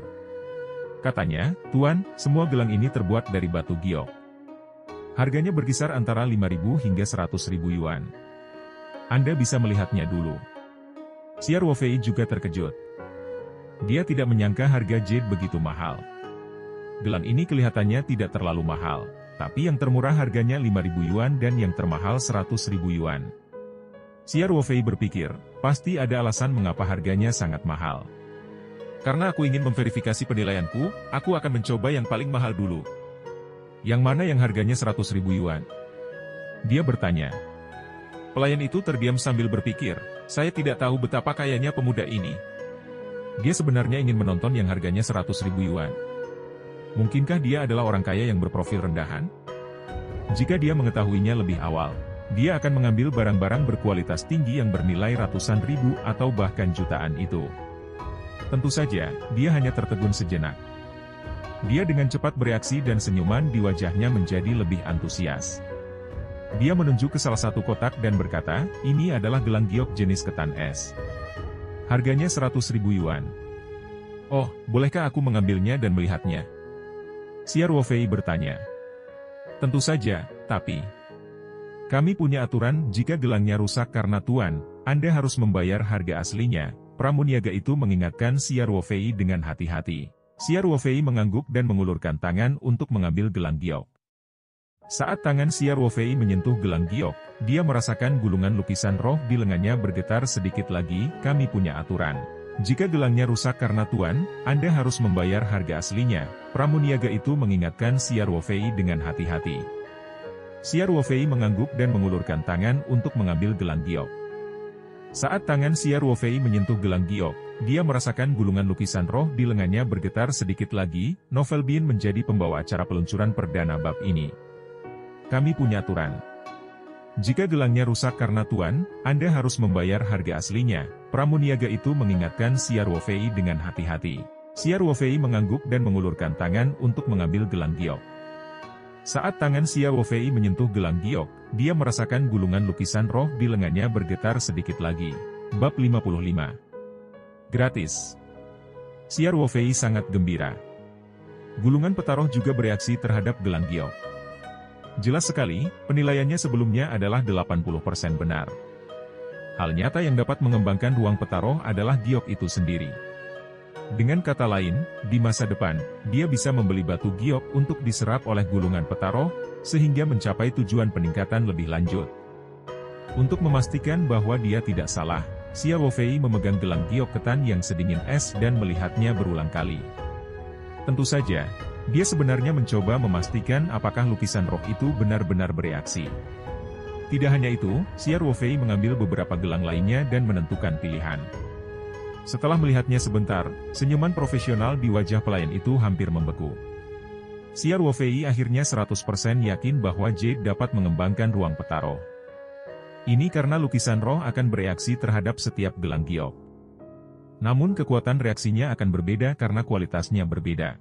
Katanya, "Tuan, semua gelang ini terbuat dari batu giok. Harganya berkisar antara 5.000 hingga 100.000 yuan. Anda bisa melihatnya dulu." Xia Ruofei juga terkejut. Dia tidak menyangka harga jade begitu mahal. Gelang ini kelihatannya tidak terlalu mahal, tapi yang termurah harganya 5.000 yuan dan yang termahal 100.000 yuan. Xia Ruofei berpikir, pasti ada alasan mengapa harganya sangat mahal. "Karena aku ingin memverifikasi penilaianku, aku akan mencoba yang paling mahal dulu." "Yang mana yang harganya 100.000 yuan?" dia bertanya. Pelayan itu terdiam sambil berpikir, "Saya tidak tahu betapa kayanya pemuda ini. Dia sebenarnya ingin menonton yang harganya 100.000 yuan. Mungkinkah dia adalah orang kaya yang berprofil rendahan? Jika dia mengetahuinya lebih awal, dia akan mengambil barang-barang berkualitas tinggi yang bernilai ratusan ribu atau bahkan jutaan itu." Tentu saja, dia hanya tertegun sejenak. Dia dengan cepat bereaksi dan senyuman di wajahnya menjadi lebih antusias. Dia menunjuk ke salah satu kotak dan berkata, "Ini adalah gelang giok jenis ketan es. Harganya 100.000 yuan. Oh, bolehkah aku mengambilnya dan melihatnya?" Xia Ruofei bertanya. "Tentu saja, tapi kami punya aturan jika gelangnya rusak karena Tuan, Anda harus membayar harga aslinya." Pramuniaga itu mengingatkan Xia Ruofei dengan hati-hati. Xia Ruofei mengangguk dan mengulurkan tangan untuk mengambil gelang giok. Saat tangan Siar Wofei menyentuh gelang giok, dia merasakan gulungan lukisan roh di lengannya bergetar sedikit lagi. Kami punya aturan. Jika gelangnya rusak karena Tuan, Anda harus membayar harga aslinya. Pramuniaga itu mengingatkan Siar Wofei dengan hati-hati. Siar Wofei mengangguk dan mengulurkan tangan untuk mengambil gelang giok. Saat tangan Siar Wofei menyentuh gelang giok, dia merasakan gulungan lukisan roh di lengannya bergetar sedikit lagi. Novel Bin menjadi pembawa acara peluncuran perdana bab ini. Kami punya aturan. Jika gelangnya rusak karena Tuan, Anda harus membayar harga aslinya. Pramuniaga itu mengingatkan Siar Wofei dengan hati-hati. Siar Wofei mengangguk dan mengulurkan tangan untuk mengambil gelang giok. Saat tangan Siar Wofei menyentuh gelang giok, dia merasakan gulungan lukisan roh di lengannya bergetar sedikit lagi. Bab 55. Gratis. Siar Wofei sangat gembira. Gulungan petaroh juga bereaksi terhadap gelang giok. Jelas sekali, penilaiannya sebelumnya adalah 80% benar. Hal nyata yang dapat mengembangkan ruang petaroh adalah giok itu sendiri. Dengan kata lain, di masa depan, dia bisa membeli batu giok untuk diserap oleh gulungan petaroh, sehingga mencapai tujuan peningkatan lebih lanjut. Untuk memastikan bahwa dia tidak salah, Siar Wofei memegang gelang giok ketan yang sedingin es dan melihatnya berulang kali. Tentu saja, dia sebenarnya mencoba memastikan apakah lukisan roh itu benar-benar bereaksi. Tidak hanya itu, Siar Wofei mengambil beberapa gelang lainnya dan menentukan pilihan. Setelah melihatnya sebentar, senyuman profesional di wajah pelayan itu hampir membeku. Siar Wofei akhirnya 100% yakin bahwa Jade dapat mengembangkan ruang petaroh. Ini karena lukisan roh akan bereaksi terhadap setiap gelang giok. Namun kekuatan reaksinya akan berbeda karena kualitasnya berbeda.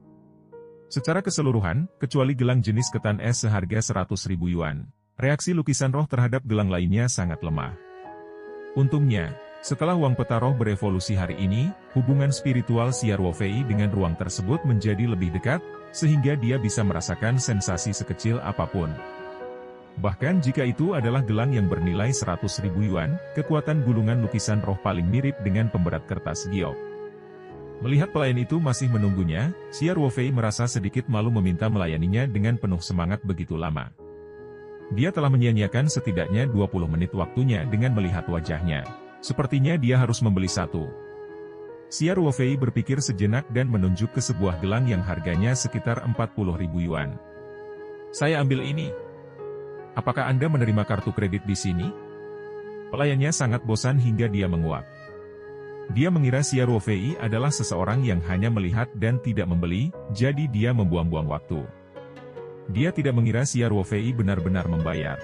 Secara keseluruhan, kecuali gelang jenis ketan es seharga 100.000 yuan, reaksi lukisan roh terhadap gelang lainnya sangat lemah. Untungnya, setelah uang petaroh berevolusi hari ini, hubungan spiritual Siar Wofei dengan ruang tersebut menjadi lebih dekat, sehingga dia bisa merasakan sensasi sekecil apapun. Bahkan jika itu adalah gelang yang bernilai 100.000 yuan, kekuatan gulungan lukisan roh paling mirip dengan pemberat kertas giok. Melihat pelayan itu masih menunggunya, Siar Wofei merasa sedikit malu meminta melayaninya dengan penuh semangat begitu lama. Dia telah menyia-nyiakan setidaknya 20 menit waktunya dengan melihat wajahnya. Sepertinya dia harus membeli satu. Siar Wofei berpikir sejenak dan menunjuk ke sebuah gelang yang harganya sekitar 40.000 yuan. Saya ambil ini. Apakah Anda menerima kartu kredit di sini? Pelayannya sangat bosan hingga dia menguap. Dia mengira Siar Wofei adalah seseorang yang hanya melihat dan tidak membeli, jadi dia membuang-buang waktu. Dia tidak mengira Siar Wofei benar-benar membayar.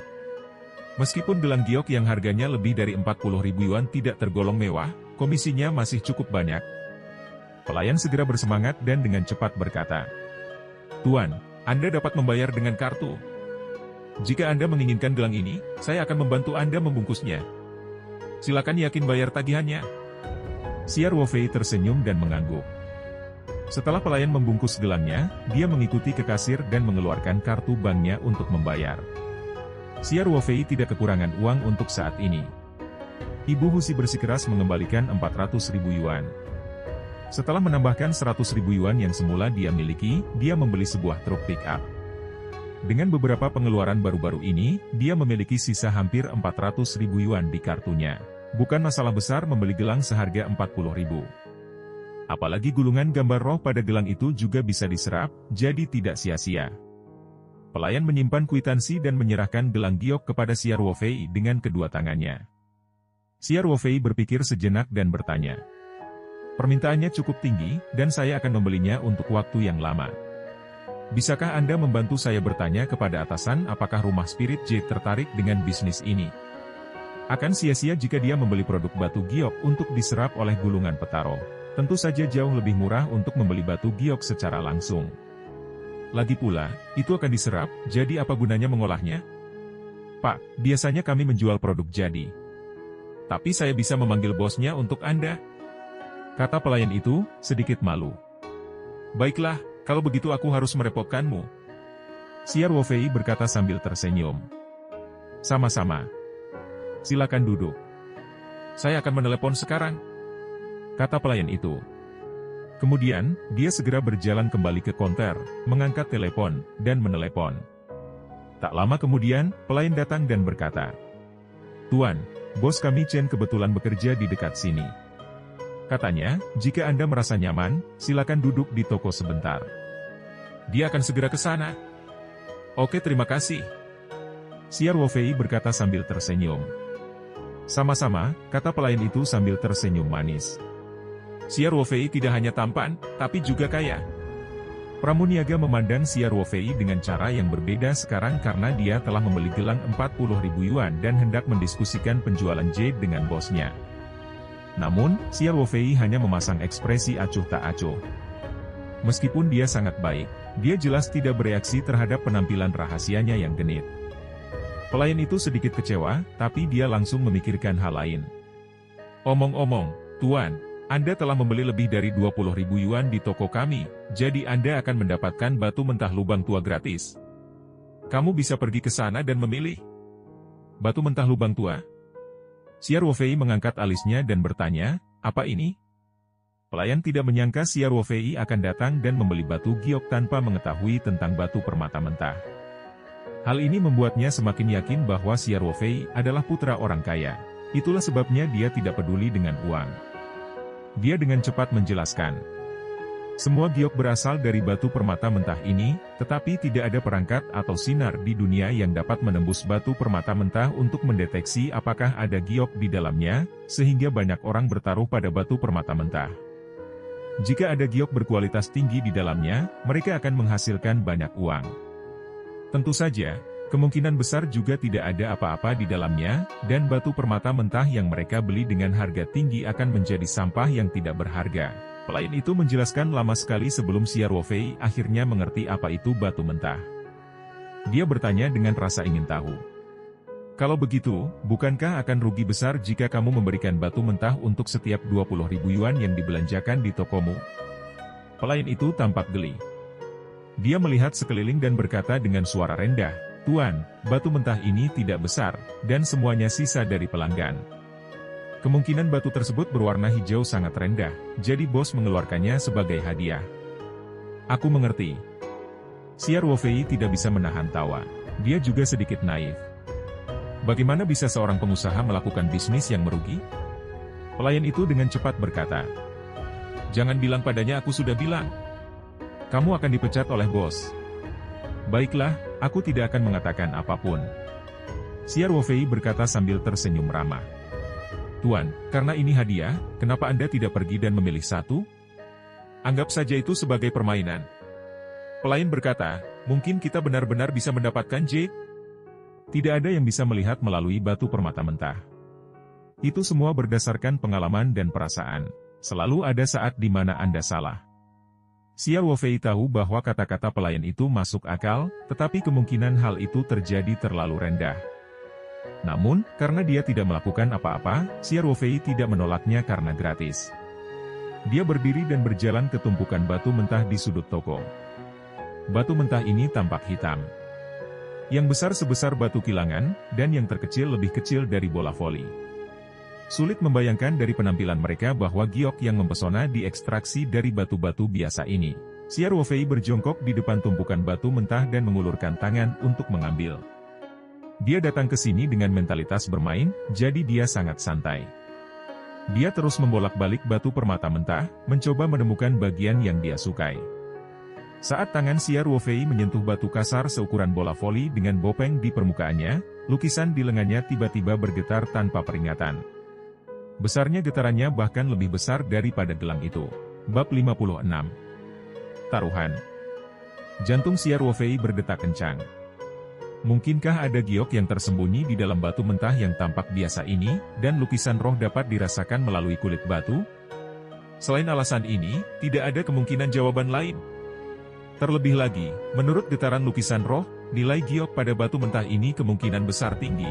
Meskipun gelang giok yang harganya lebih dari 40.000 yuan tidak tergolong mewah, komisinya masih cukup banyak. Pelayan segera bersemangat dan dengan cepat berkata, "Tuan, Anda dapat membayar dengan kartu. Jika Anda menginginkan gelang ini, saya akan membantu Anda membungkusnya. Silakan yakin bayar tagihannya." Siar Wofei tersenyum dan mengangguk. Setelah pelayan membungkus gelangnya, dia mengikuti ke kasir dan mengeluarkan kartu banknya untuk membayar. Siar Wofei tidak kekurangan uang untuk saat ini. Ibu Husi bersikeras mengembalikan 400.000 yuan. Setelah menambahkan 100.000 yuan yang semula dia miliki, dia membeli sebuah truk pick-up. Dengan beberapa pengeluaran baru-baru ini, dia memiliki sisa hampir 400.000 yuan di kartunya. Bukan masalah besar membeli gelang seharga 40.000. Apalagi gulungan gambar roh pada gelang itu juga bisa diserap, jadi tidak sia-sia. Pelayan menyimpan kwitansi dan menyerahkan gelang giok kepada Siar Wofei dengan kedua tangannya. Siar Wofei berpikir sejenak dan bertanya, "Permintaannya cukup tinggi, dan saya akan membelinya untuk waktu yang lama. Bisakah Anda membantu saya bertanya kepada atasan apakah rumah Spirit Jade tertarik dengan bisnis ini? Akan sia-sia jika dia membeli produk batu giok untuk diserap oleh gulungan petaroh. Tentu saja jauh lebih murah untuk membeli batu giok secara langsung. Lagi pula, itu akan diserap, jadi apa gunanya mengolahnya? Pak, biasanya kami menjual produk jadi. Tapi saya bisa memanggil bosnya untuk Anda," kata pelayan itu, sedikit malu. "Baiklah, kalau begitu aku harus merepotkanmu," Siar Wofei berkata sambil tersenyum. "Sama-sama. Silakan duduk. Saya akan menelepon sekarang," kata pelayan itu. Kemudian, dia segera berjalan kembali ke konter, mengangkat telepon, dan menelepon. Tak lama kemudian, pelayan datang dan berkata, "Tuan, bos kami Chen kebetulan bekerja di dekat sini. Katanya, jika Anda merasa nyaman, silakan duduk di toko sebentar. Dia akan segera ke sana." "Oke, terima kasih," Xiao Ruofei berkata sambil tersenyum. "Sama-sama," kata pelayan itu sambil tersenyum manis. Xiao Ruofei tidak hanya tampan, tapi juga kaya. Pramuniaga memandang Xiao Ruofei dengan cara yang berbeda sekarang karena dia telah membeli gelang 40.000 yuan dan hendak mendiskusikan penjualan jade dengan bosnya. Namun, Xiao Ruofei hanya memasang ekspresi acuh tak acuh. Meskipun dia sangat baik, dia jelas tidak bereaksi terhadap penampilan rahasianya yang genit. Pelayan itu sedikit kecewa, tapi dia langsung memikirkan hal lain. "Omong-omong, Tuan, Anda telah membeli lebih dari 20.000 yuan di toko kami, jadi Anda akan mendapatkan batu mentah lubang tua gratis. Kamu bisa pergi ke sana dan memilih." "Batu mentah lubang tua?" Xiao Ruofei mengangkat alisnya dan bertanya, "Apa ini?" Pelayan tidak menyangka Xiao Ruofei akan datang dan membeli batu giok tanpa mengetahui tentang batu permata mentah. Hal ini membuatnya semakin yakin bahwa Xiao Ruofei adalah putra orang kaya. Itulah sebabnya dia tidak peduli dengan uang. Dia dengan cepat menjelaskan, "Semua giok berasal dari batu permata mentah ini, tetapi tidak ada perangkat atau sinar di dunia yang dapat menembus batu permata mentah untuk mendeteksi apakah ada giok di dalamnya, sehingga banyak orang bertaruh pada batu permata mentah. Jika ada giok berkualitas tinggi di dalamnya, mereka akan menghasilkan banyak uang. Tentu saja, kemungkinan besar juga tidak ada apa-apa di dalamnya, dan batu permata mentah yang mereka beli dengan harga tinggi akan menjadi sampah yang tidak berharga." Pelayan itu menjelaskan lama sekali sebelum Xiao Ruofei akhirnya mengerti apa itu batu mentah. Dia bertanya dengan rasa ingin tahu, "Kalau begitu, bukankah akan rugi besar jika kamu memberikan batu mentah untuk setiap 20.000 yuan yang dibelanjakan di tokomu?" Pelayan itu tampak geli. Dia melihat sekeliling dan berkata dengan suara rendah, "Tuan, batu mentah ini tidak besar, dan semuanya sisa dari pelanggan. Kemungkinan batu tersebut berwarna hijau sangat rendah, jadi bos mengeluarkannya sebagai hadiah." "Aku mengerti." Xiao Ruofei tidak bisa menahan tawa. Dia juga sedikit naif. Bagaimana bisa seorang pengusaha melakukan bisnis yang merugi? Pelayan itu dengan cepat berkata, "Jangan bilang padanya aku sudah bilang. Kamu akan dipecat oleh bos." "Baiklah, aku tidak akan mengatakan apapun," Xiao Ruofei berkata sambil tersenyum ramah. "Tuan, karena ini hadiah, kenapa Anda tidak pergi dan memilih satu? Anggap saja itu sebagai permainan." Pelayan berkata, "Mungkin kita benar-benar bisa mendapatkan jade? Tidak ada yang bisa melihat melalui batu permata mentah. Itu semua berdasarkan pengalaman dan perasaan. Selalu ada saat di mana Anda salah." Xiao Ruofei tahu bahwa kata-kata pelayan itu masuk akal, tetapi kemungkinan hal itu terjadi terlalu rendah. Namun, karena dia tidak melakukan apa-apa, Xiao Ruofei tidak menolaknya karena gratis. Dia berdiri dan berjalan ke tumpukan batu mentah di sudut toko. Batu mentah ini tampak hitam. Yang besar sebesar batu kilangan, dan yang terkecil lebih kecil dari bola voli. Sulit membayangkan dari penampilan mereka bahwa giok yang mempesona diekstraksi dari batu-batu biasa ini. Xiao Ruofei berjongkok di depan tumpukan batu mentah dan mengulurkan tangan untuk mengambil. Dia datang ke sini dengan mentalitas bermain, jadi dia sangat santai. Dia terus membolak-balik batu permata mentah, mencoba menemukan bagian yang dia sukai. Saat tangan Xiao Ruofei menyentuh batu kasar seukuran bola voli dengan bopeng di permukaannya, lukisan di lengannya tiba-tiba bergetar tanpa peringatan. Besarnya getarannya bahkan lebih besar daripada gelang itu. Bab 56. Taruhan. Jantung Xiao Ruofei berdetak kencang. Mungkinkah ada giok yang tersembunyi di dalam batu mentah yang tampak biasa ini, dan lukisan roh dapat dirasakan melalui kulit batu? Selain alasan ini, tidak ada kemungkinan jawaban lain. Terlebih lagi, menurut getaran lukisan roh, nilai giok pada batu mentah ini kemungkinan besar tinggi.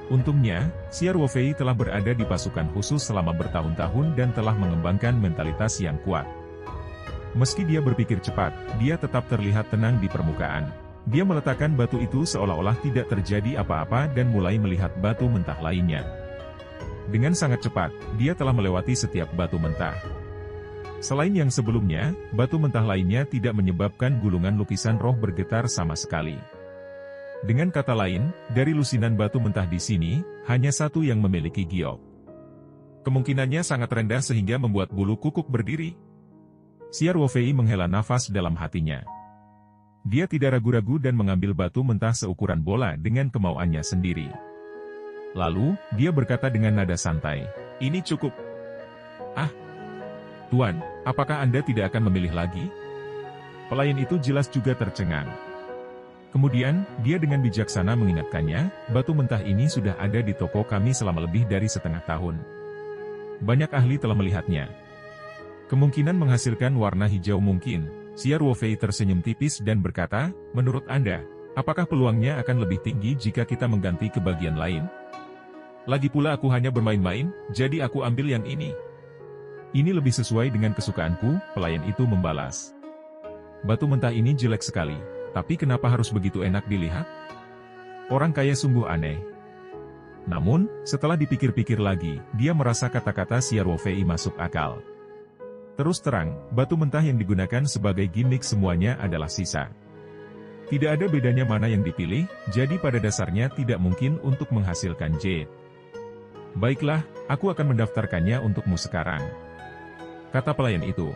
Untungnya, Xiao Ruofei telah berada di pasukan khusus selama bertahun-tahun dan telah mengembangkan mentalitas yang kuat. Meski dia berpikir cepat, dia tetap terlihat tenang di permukaan. Dia meletakkan batu itu seolah-olah tidak terjadi apa-apa dan mulai melihat batu mentah lainnya. Dengan sangat cepat, dia telah melewati setiap batu mentah. Selain yang sebelumnya, batu mentah lainnya tidak menyebabkan gulungan lukisan roh bergetar sama sekali. Dengan kata lain, dari lusinan batu mentah di sini, hanya satu yang memiliki giok. Kemungkinannya sangat rendah sehingga membuat bulu kukuk berdiri. Siar Wofei menghela nafas dalam hatinya. Dia tidak ragu-ragu dan mengambil batu mentah seukuran bola dengan kemauannya sendiri. Lalu, dia berkata dengan nada santai, "Ini cukup." "Ah, Tuan, apakah Anda tidak akan memilih lagi?" Pelayan itu jelas juga tercengang. Kemudian, dia dengan bijaksana mengingatkannya, "Batu mentah ini sudah ada di toko kami selama lebih dari setengah tahun. Banyak ahli telah melihatnya. Kemungkinan menghasilkan warna hijau mungkin." Siar Wofei tersenyum tipis dan berkata, "Menurut Anda, apakah peluangnya akan lebih tinggi jika kita mengganti ke bagian lain? Lagi pula aku hanya bermain-main, jadi aku ambil yang ini." "Ini lebih sesuai dengan kesukaanku," pelayan itu membalas. "Batu mentah ini jelek sekali, tapi kenapa harus begitu enak dilihat? Orang kaya sungguh aneh." Namun, setelah dipikir-pikir lagi, dia merasa kata-kata Siar Wofei masuk akal. Terus terang, batu mentah yang digunakan sebagai gimmick semuanya adalah sisa. Tidak ada bedanya mana yang dipilih, jadi pada dasarnya tidak mungkin untuk menghasilkan jade. "Baiklah, aku akan mendaftarkannya untukmu sekarang," kata pelayan itu.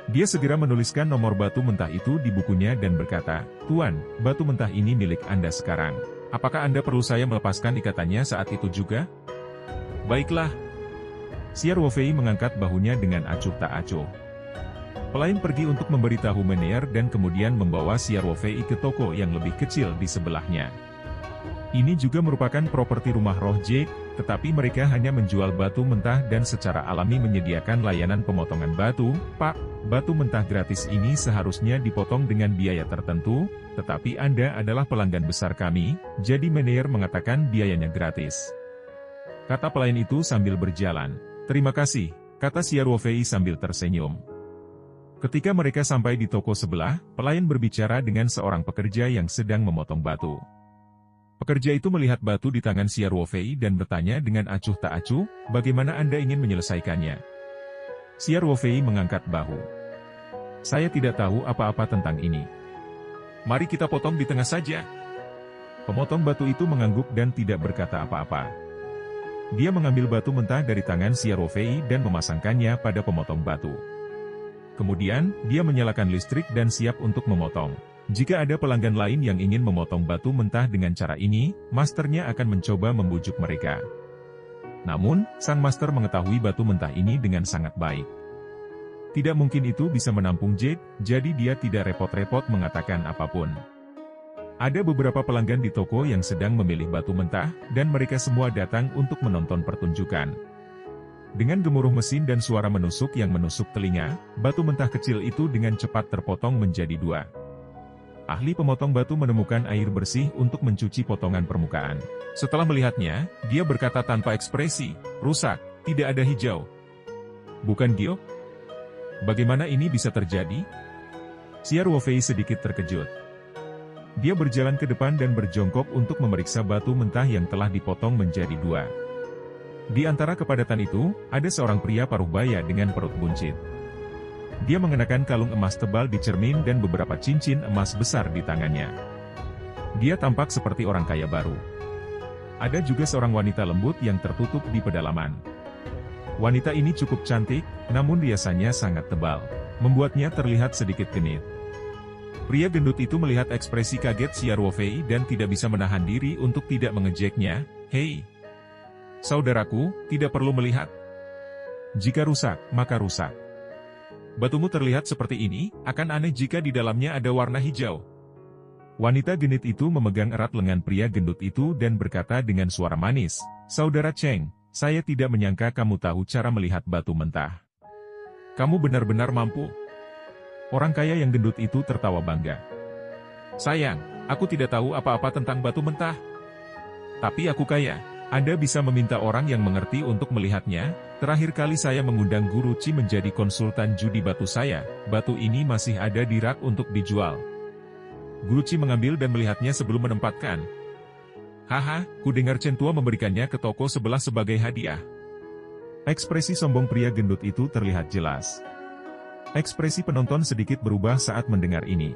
Dia segera menuliskan nomor batu mentah itu di bukunya dan berkata, "Tuan, batu mentah ini milik Anda sekarang. Apakah Anda perlu saya melepaskan ikatannya saat itu juga?" "Baiklah." Siar Wofei mengangkat bahunya dengan acuh tak acuh. Pelayan pergi untuk memberitahu Meneer dan kemudian membawa Siar Wofei ke toko yang lebih kecil di sebelahnya. Ini juga merupakan properti rumah roh Jake, tetapi mereka hanya menjual batu mentah dan secara alami menyediakan layanan pemotongan batu. "Pak, batu mentah gratis ini seharusnya dipotong dengan biaya tertentu, tetapi Anda adalah pelanggan besar kami, jadi Meneer mengatakan biayanya gratis," kata pelayan itu sambil berjalan. "Terima kasih," kata Siar Wofei sambil tersenyum. Ketika mereka sampai di toko sebelah, pelayan berbicara dengan seorang pekerja yang sedang memotong batu. Pekerja itu melihat batu di tangan Siar Wofei dan bertanya dengan acuh tak acuh, "Bagaimana Anda ingin menyelesaikannya?" Siar Wofei mengangkat bahu. "Saya tidak tahu apa-apa tentang ini. Mari kita potong di tengah saja." Pemotong batu itu mengangguk dan tidak berkata apa-apa. Dia mengambil batu mentah dari tangan Siar Wofei dan memasangkannya pada pemotong batu. Kemudian, dia menyalakan listrik dan siap untuk memotong. Jika ada pelanggan lain yang ingin memotong batu mentah dengan cara ini, masternya akan mencoba membujuk mereka. Namun, sang master mengetahui batu mentah ini dengan sangat baik. Tidak mungkin itu bisa menampung jade, jadi dia tidak repot-repot mengatakan apapun. Ada beberapa pelanggan di toko yang sedang memilih batu mentah, dan mereka semua datang untuk menonton pertunjukan. Dengan gemuruh mesin dan suara menusuk yang menusuk telinga, batu mentah kecil itu dengan cepat terpotong menjadi dua. Ahli pemotong batu menemukan air bersih untuk mencuci potongan permukaan. Setelah melihatnya, dia berkata tanpa ekspresi, "Rusak, tidak ada hijau." "Bukan giok? Bagaimana ini bisa terjadi?" Siar Wofei sedikit terkejut. Dia berjalan ke depan dan berjongkok untuk memeriksa batu mentah yang telah dipotong menjadi dua. Di antara kepadatan itu, ada seorang pria paruh baya dengan perut buncit. Dia mengenakan kalung emas tebal di cermin dan beberapa cincin emas besar di tangannya. Dia tampak seperti orang kaya baru. Ada juga seorang wanita lembut yang tertutup di pedalaman. Wanita ini cukup cantik, namun riasannya sangat tebal, membuatnya terlihat sedikit genit. Pria gendut itu melihat ekspresi kaget Siar Wofei dan tidak bisa menahan diri untuk tidak mengejeknya. "Hei, saudaraku, tidak perlu melihat. Jika rusak, maka rusak. Batumu terlihat seperti ini, akan aneh jika di dalamnya ada warna hijau." Wanita genit itu memegang erat lengan pria gendut itu dan berkata dengan suara manis, "Saudara Cheng, saya tidak menyangka kamu tahu cara melihat batu mentah. Kamu benar-benar mampu." Orang kaya yang gendut itu tertawa bangga. "Sayang, aku tidak tahu apa-apa tentang batu mentah. Tapi aku kaya. Anda bisa meminta orang yang mengerti untuk melihatnya. Terakhir kali saya mengundang Guru Chi menjadi konsultan judi batu saya. Batu ini masih ada di rak untuk dijual." Guru Chi mengambil dan melihatnya sebelum menempatkan. "Haha, ku dengar Chen Tua memberikannya ke toko sebelah sebagai hadiah." Ekspresi sombong pria gendut itu terlihat jelas. Ekspresi penonton sedikit berubah saat mendengar ini.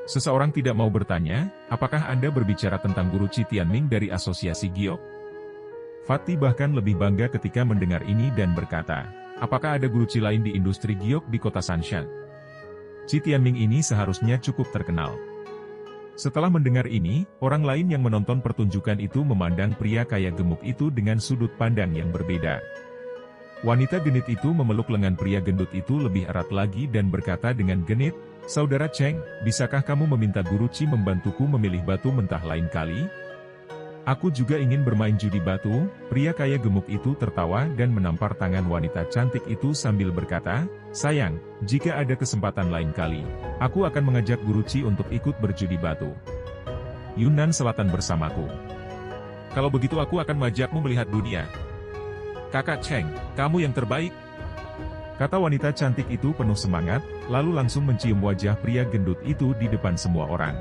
Seseorang tidak mau bertanya, apakah Anda berbicara tentang guru Qi Tianming dari Asosiasi Giok? Fatty bahkan lebih bangga ketika mendengar ini dan berkata, apakah ada guru Qi lain di industri giok di kota Sanshan? Qi Tianming ini seharusnya cukup terkenal. Setelah mendengar ini, orang lain yang menonton pertunjukan itu memandang pria kaya gemuk itu dengan sudut pandang yang berbeda. Wanita genit itu memeluk lengan pria gendut itu lebih erat lagi dan berkata dengan genit, "Saudara Cheng, bisakah kamu meminta guru Qi membantuku memilih batu mentah lain kali? Aku juga ingin bermain judi batu." Pria kaya gemuk itu tertawa dan menampar tangan wanita cantik itu sambil berkata, "Sayang, jika ada kesempatan lain kali, aku akan mengajak guru Qi untuk ikut berjudi batu Yunnan Selatan bersamaku. Kalau begitu aku akan mengajakmu melihat dunia. Kakak Cheng, kamu yang terbaik." Kata wanita cantik itu penuh semangat, lalu langsung mencium wajah pria gendut itu di depan semua orang.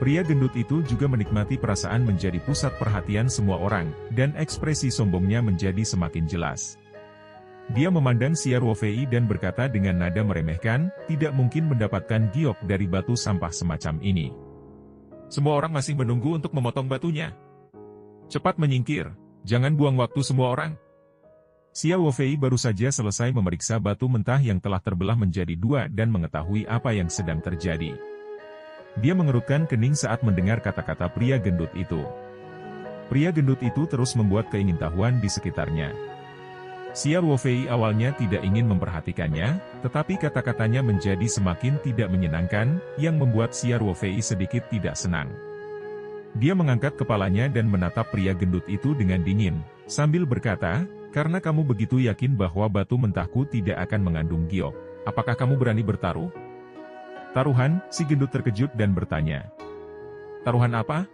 Pria gendut itu juga menikmati perasaan menjadi pusat perhatian semua orang, dan ekspresi sombongnya menjadi semakin jelas. Dia memandang Xia Ruofei dan berkata dengan nada meremehkan, "Tidak mungkin mendapatkan giok dari batu sampah semacam ini. Semua orang masih menunggu untuk memotong batunya. Cepat menyingkir, jangan buang waktu semua orang." Xia Ruofei baru saja selesai memeriksa batu mentah yang telah terbelah menjadi dua dan mengetahui apa yang sedang terjadi. Dia mengerutkan kening saat mendengar kata-kata pria gendut itu. Pria gendut itu terus membuat keingintahuan di sekitarnya. Xia Ruofei awalnya tidak ingin memperhatikannya, tetapi kata-katanya menjadi semakin tidak menyenangkan, yang membuat Xia Ruofei sedikit tidak senang. Dia mengangkat kepalanya dan menatap pria gendut itu dengan dingin, sambil berkata, "Karena kamu begitu yakin bahwa batu mentahku tidak akan mengandung giok, apakah kamu berani bertaruh?" "Taruhan?" Si gendut terkejut dan bertanya. "Taruhan apa?"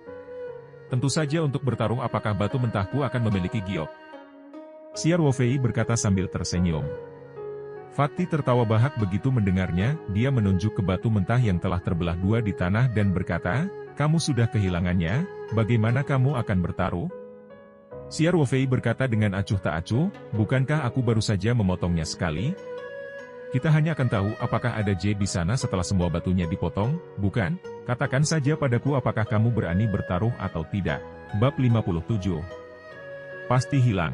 "Tentu saja untuk bertaruh apakah batu mentahku akan memiliki giok." Xia Ruofei berkata sambil tersenyum. Fatty tertawa bahak begitu mendengarnya, dia menunjuk ke batu mentah yang telah terbelah dua di tanah dan berkata, "Kamu sudah kehilangannya, bagaimana kamu akan bertaruh?" Xia Ruofei berkata dengan acuh tak acuh, "Bukankah aku baru saja memotongnya sekali? Kita hanya akan tahu apakah ada J di sana setelah semua batunya dipotong, bukan? Katakan saja padaku apakah kamu berani bertaruh atau tidak." Bab 57. Pasti hilang.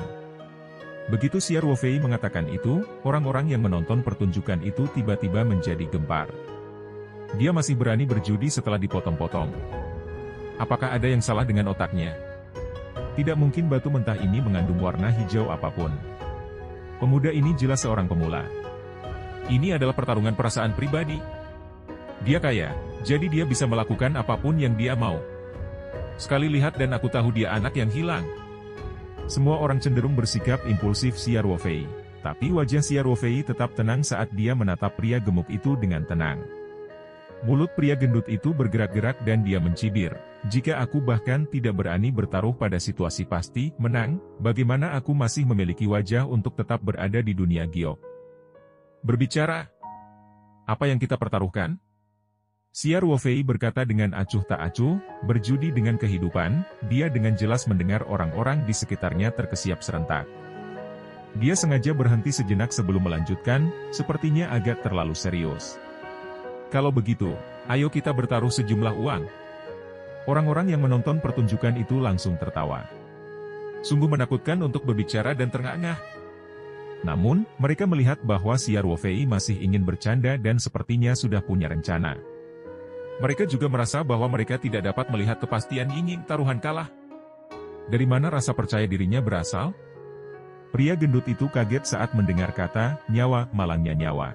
Begitu Xia Ruofei mengatakan itu, orang-orang yang menonton pertunjukan itu tiba-tiba menjadi gempar. Dia masih berani berjudi setelah dipotong-potong. Apakah ada yang salah dengan otaknya? Tidak mungkin batu mentah ini mengandung warna hijau apapun. Pemuda ini jelas seorang pemula. Ini adalah pertarungan perasaan pribadi. Dia kaya, jadi dia bisa melakukan apapun yang dia mau. Sekali lihat dan aku tahu dia anak yang hilang. Semua orang cenderung bersikap impulsif Xia Ruofei, tapi wajah Xia Ruofei tetap tenang saat dia menatap pria gemuk itu dengan tenang. Mulut pria gendut itu bergerak-gerak dan dia mencibir, "Jika aku bahkan tidak berani bertaruh pada situasi pasti menang, bagaimana aku masih memiliki wajah untuk tetap berada di dunia giok? Berbicara, apa yang kita pertaruhkan?" Xia Ruofei berkata dengan acuh tak acuh, berjudi dengan kehidupan. Dia dengan jelas mendengar orang-orang di sekitarnya terkesiap serentak. Dia sengaja berhenti sejenak sebelum melanjutkan, sepertinya agak terlalu serius. "Kalau begitu, ayo kita bertaruh sejumlah uang." Orang-orang yang menonton pertunjukan itu langsung tertawa. Sungguh menakutkan untuk berbicara dan terengah-engah. Namun, mereka melihat bahwa Xia Ruofei masih ingin bercanda dan sepertinya sudah punya rencana. Mereka juga merasa bahwa mereka tidak dapat melihat kepastian ingin taruhan kalah. Dari mana rasa percaya dirinya berasal? Pria gendut itu kaget saat mendengar kata, "nyawa, malangnya nyawa."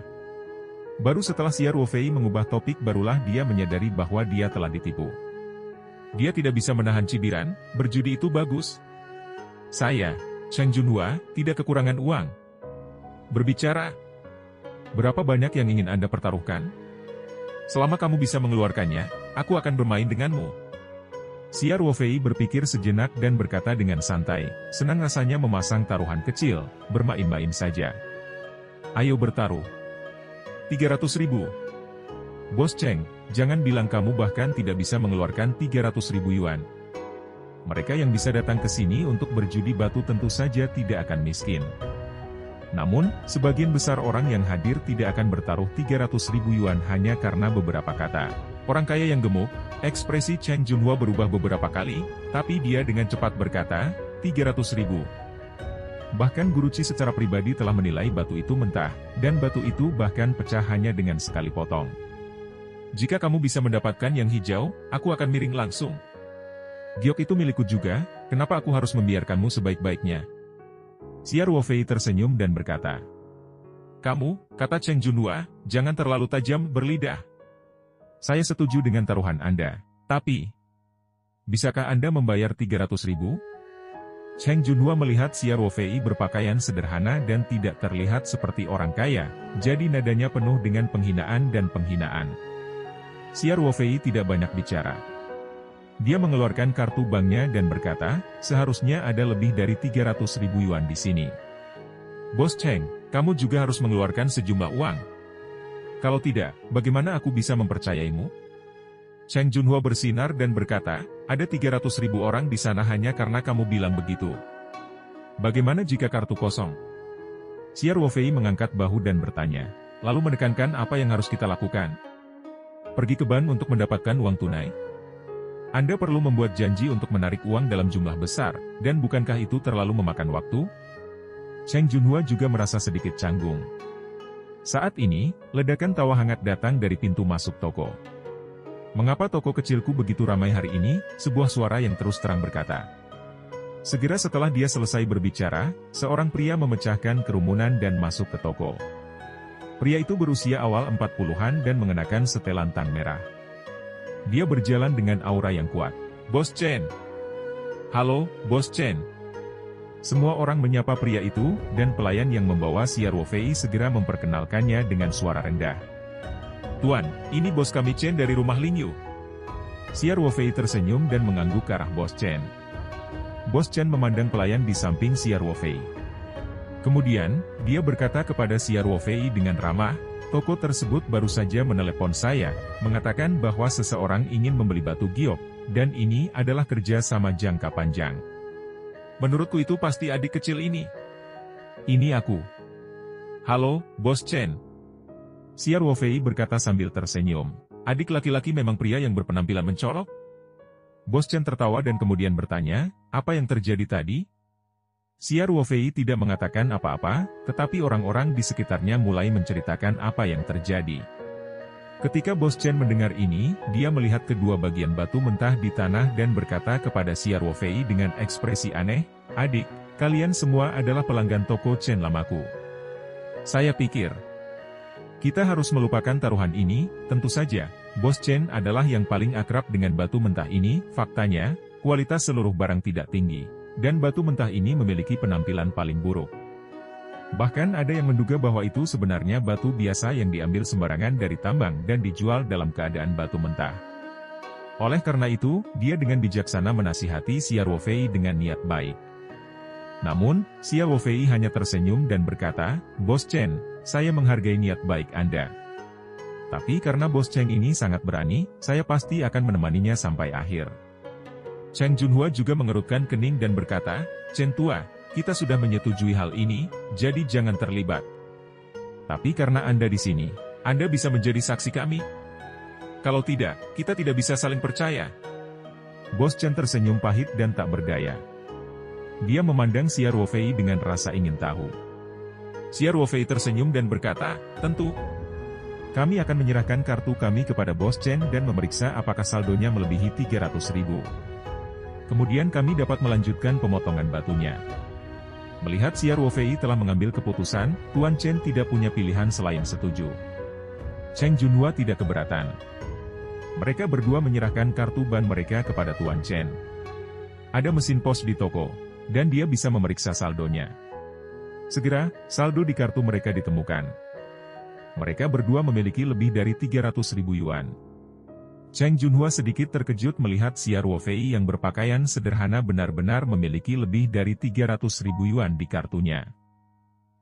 Baru setelah Xia Ruofei mengubah topik barulah dia menyadari bahwa dia telah ditipu. Dia tidak bisa menahan cibiran, berjudi itu bagus. "Saya, Cheng Junhua, tidak kekurangan uang. Berbicara, berapa banyak yang ingin Anda pertaruhkan? Selama kamu bisa mengeluarkannya, aku akan bermain denganmu." Xia Ruofei berpikir sejenak dan berkata dengan santai, senang rasanya memasang taruhan kecil, bermain-main saja. "Ayo bertaruh. 300.000. Bos Cheng, jangan bilang kamu bahkan tidak bisa mengeluarkan 300.000 yuan. Mereka yang bisa datang ke sini untuk berjudi batu tentu saja tidak akan miskin. Namun, sebagian besar orang yang hadir tidak akan bertaruh 300.000 yuan hanya karena beberapa kata. Orang kaya yang gemuk, ekspresi Cheng Junhua berubah beberapa kali, tapi dia dengan cepat berkata, 300.000. Bahkan Guruci secara pribadi telah menilai batu itu mentah, dan batu itu bahkan pecah hanya dengan sekali potong. Jika kamu bisa mendapatkan yang hijau, aku akan miring langsung. Giok itu milikku juga, kenapa aku harus membiarkanmu sebaik-baiknya? Xia Ruofei tersenyum dan berkata, kamu, kata Cheng Junhua, jangan terlalu tajam berlidah. Saya setuju dengan taruhan Anda, tapi bisakah Anda membayar 300.000? Cheng Junhua melihat Xia Ruofei berpakaian sederhana dan tidak terlihat seperti orang kaya, jadi nadanya penuh dengan penghinaan dan penghinaan. Xia Ruofei tidak banyak bicara. Dia mengeluarkan kartu banknya dan berkata, seharusnya ada lebih dari 300.000 yuan di sini. Bos Cheng, kamu juga harus mengeluarkan sejumlah uang. Kalau tidak, bagaimana aku bisa mempercayaimu? Cheng Junhua bersinar dan berkata, ada 300.000 orang di sana hanya karena kamu bilang begitu. Bagaimana jika kartu kosong? Xia Ruofei mengangkat bahu dan bertanya, lalu menekankan apa yang harus kita lakukan. Pergi ke bank untuk mendapatkan uang tunai. Anda perlu membuat janji untuk menarik uang dalam jumlah besar, dan bukankah itu terlalu memakan waktu? Cheng Junhua juga merasa sedikit canggung. Saat ini, ledakan tawa hangat datang dari pintu masuk toko. Mengapa toko kecilku begitu ramai hari ini? Sebuah suara yang terus terang berkata. Segera setelah dia selesai berbicara, seorang pria memecahkan kerumunan dan masuk ke toko. Pria itu berusia awal 40-an dan mengenakan setelan tang merah. Dia berjalan dengan aura yang kuat. Bos Chen. Halo, Bos Chen. Semua orang menyapa pria itu, dan pelayan yang membawa Xia Ruofei segera memperkenalkannya dengan suara rendah. Tuan, ini bos kami Chen dari rumah Lingyu. Xia Ruofei tersenyum dan mengangguk ke arah Bos Chen. Bos Chen memandang pelayan di samping Xia Ruofei. Kemudian, dia berkata kepada Xia Ruofei dengan ramah, toko tersebut baru saja menelepon saya, mengatakan bahwa seseorang ingin membeli batu giok, dan ini adalah kerja sama jangka panjang. Menurutku itu pasti adik kecil ini. Ini aku. Halo, Bos Chen. Xia Ruofei berkata sambil tersenyum. Adik laki-laki memang pria yang berpenampilan mencolok? Bos Chen tertawa dan kemudian bertanya, apa yang terjadi tadi? Xia Ruofei tidak mengatakan apa-apa, tetapi orang-orang di sekitarnya mulai menceritakan apa yang terjadi. Ketika Bos Chen mendengar ini, dia melihat kedua bagian batu mentah di tanah dan berkata kepada Xia Ruofei dengan ekspresi aneh, adik, kalian semua adalah pelanggan toko Chen lamaku. Saya pikir, kita harus melupakan taruhan ini, tentu saja, Bos Chen adalah yang paling akrab dengan batu mentah ini, faktanya, kualitas seluruh barang tidak tinggi, dan batu mentah ini memiliki penampilan paling buruk. Bahkan ada yang menduga bahwa itu sebenarnya batu biasa yang diambil sembarangan dari tambang dan dijual dalam keadaan batu mentah. Oleh karena itu, dia dengan bijaksana menasihati Xia Ruofei dengan niat baik. Namun, Xia Ruofei hanya tersenyum dan berkata, Bos Chen, saya menghargai niat baik Anda. Tapi karena Bos Cheng ini sangat berani, saya pasti akan menemaninya sampai akhir. Cheng Junhua juga mengerutkan kening dan berkata, Chen tua, kita sudah menyetujui hal ini, jadi jangan terlibat. Tapi karena Anda di sini, Anda bisa menjadi saksi kami. Kalau tidak, kita tidak bisa saling percaya. Bos Chen tersenyum pahit dan tak berdaya. Dia memandang Xia Ruofei dengan rasa ingin tahu. Xia Ruofei tersenyum dan berkata, tentu. Kami akan menyerahkan kartu kami kepada Bos Chen dan memeriksa apakah saldonya melebihi 300.000. Kemudian kami dapat melanjutkan pemotongan batunya. Melihat Xia Ruofei telah mengambil keputusan, Tuan Chen tidak punya pilihan selain setuju. Cheng Junhua tidak keberatan. Mereka berdua menyerahkan kartu ban mereka kepada Tuan Chen. Ada mesin pos di toko, dan dia bisa memeriksa saldonya. Segera, saldo di kartu mereka ditemukan. Mereka berdua memiliki lebih dari 300.000 yuan. Cheng Junhua sedikit terkejut melihat Xia Ruofei yang berpakaian sederhana benar-benar memiliki lebih dari 300.000 yuan di kartunya.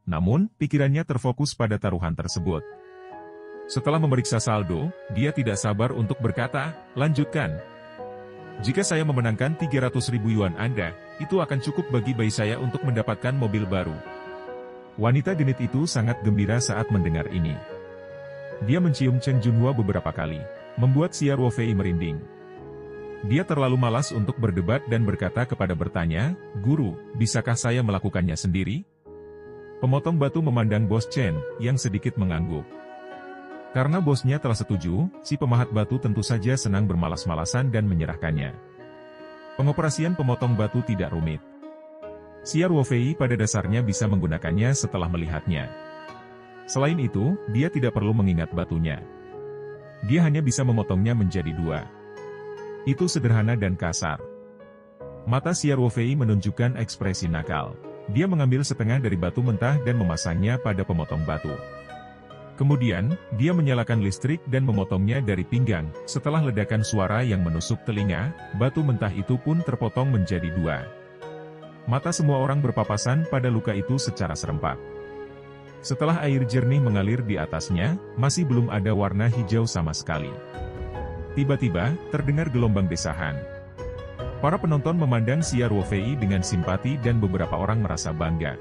Namun, pikirannya terfokus pada taruhan tersebut. Setelah memeriksa saldo, dia tidak sabar untuk berkata, lanjutkan. Jika saya memenangkan 300.000 yuan Anda, itu akan cukup bagi bayi saya untuk mendapatkan mobil baru. Wanita genit itu sangat gembira saat mendengar ini. Dia mencium Cheng Junhua beberapa kali. membuat Xia Ruofei merinding. Dia terlalu malas untuk berdebat dan berkata kepada bertanya, "Guru, bisakah saya melakukannya sendiri?" Pemotong batu memandang Bos Chen, yang sedikit mengangguk. Karena bosnya telah setuju, si pemahat batu tentu saja senang bermalas-malasan dan menyerahkannya. Pengoperasian pemotong batu tidak rumit. Xia Ruofei pada dasarnya bisa menggunakannya setelah melihatnya. Selain itu, dia tidak perlu mengingat batunya. Dia hanya bisa memotongnya menjadi dua. Itu sederhana dan kasar. Mata Xia Ruofei menunjukkan ekspresi nakal. Dia mengambil setengah dari batu mentah dan memasangnya pada pemotong batu. Kemudian, dia menyalakan listrik dan memotongnya dari pinggang. Setelah ledakan suara yang menusuk telinga, batu mentah itu pun terpotong menjadi dua. Mata semua orang berpapasan pada luka itu secara serempak. Setelah air jernih mengalir di atasnya, masih belum ada warna hijau sama sekali. Tiba-tiba, terdengar gelombang desahan. Para penonton memandang Xia Ruofei dengan simpati dan beberapa orang merasa bangga.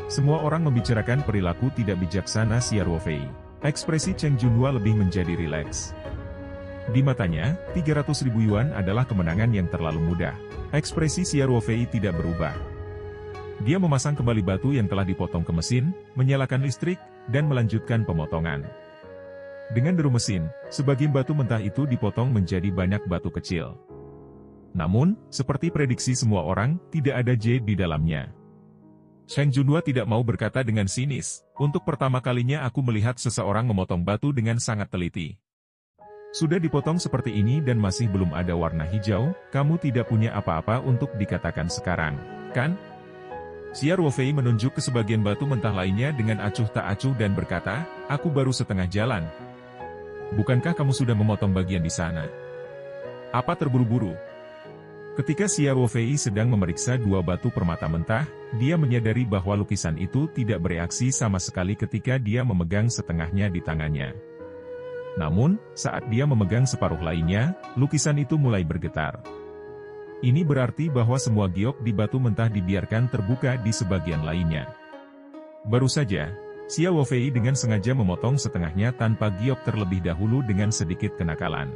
Semua orang membicarakan perilaku tidak bijaksana Xia Ruofei. Ekspresi Cheng Junhua lebih menjadi rileks. Di matanya, 300.000 yuan adalah kemenangan yang terlalu mudah. Ekspresi Xia Ruofei tidak berubah. Dia memasang kembali batu yang telah dipotong ke mesin, menyalakan listrik, dan melanjutkan pemotongan. Dengan deru mesin, sebagian batu mentah itu dipotong menjadi banyak batu kecil. Namun, seperti prediksi semua orang, tidak ada J di dalamnya. Cheng Junhua tidak mau berkata dengan sinis, "Untuk pertama kalinya aku melihat seseorang memotong batu dengan sangat teliti. Sudah dipotong seperti ini dan masih belum ada warna hijau, kamu tidak punya apa-apa untuk dikatakan sekarang, kan?" Xia Ruofei menunjuk ke sebagian batu mentah lainnya dengan acuh tak acuh dan berkata, "Aku baru setengah jalan. Bukankah kamu sudah memotong bagian di sana? Apa terburu-buru?" Ketika Xia Ruofei sedang memeriksa dua batu permata mentah, dia menyadari bahwa lukisan itu tidak bereaksi sama sekali ketika dia memegang setengahnya di tangannya. Namun, saat dia memegang separuh lainnya, lukisan itu mulai bergetar. Ini berarti bahwa semua giok di batu mentah dibiarkan terbuka di sebagian lainnya. Baru saja, Xia Ruofei dengan sengaja memotong setengahnya tanpa giok terlebih dahulu dengan sedikit kenakalan.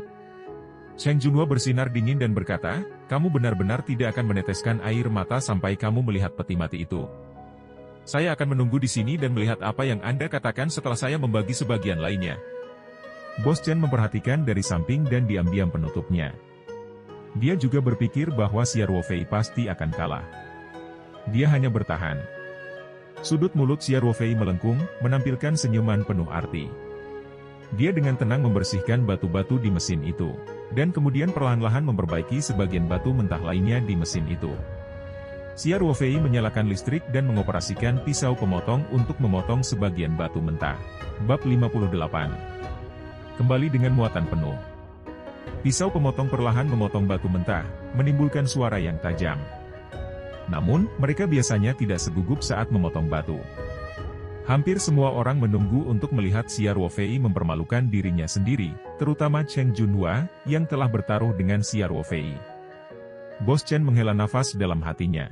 Cheng Junhua bersinar dingin dan berkata, "Kamu benar-benar tidak akan meneteskan air mata sampai kamu melihat peti mati itu. Saya akan menunggu di sini dan melihat apa yang Anda katakan setelah saya membagi sebagian lainnya." Bos Chen memperhatikan dari samping dan diam-diam penutupnya. Dia juga berpikir bahwa Xia Ruofei pasti akan kalah. Dia hanya bertahan. Sudut mulut Xia Ruofei melengkung, menampilkan senyuman penuh arti. Dia dengan tenang membersihkan batu-batu di mesin itu, dan kemudian perlahan-lahan memperbaiki sebagian batu mentah lainnya di mesin itu. Xia Ruofei menyalakan listrik dan mengoperasikan pisau pemotong untuk memotong sebagian batu mentah. Bab 58. Kembali dengan muatan penuh. Pisau pemotong perlahan memotong batu mentah, menimbulkan suara yang tajam. Namun, mereka biasanya tidak segugup saat memotong batu. Hampir semua orang menunggu untuk melihat Xia Ruofei mempermalukan dirinya sendiri, terutama Cheng Junhua, yang telah bertaruh dengan Xia Ruofei. Bos Chen menghela nafas dalam hatinya.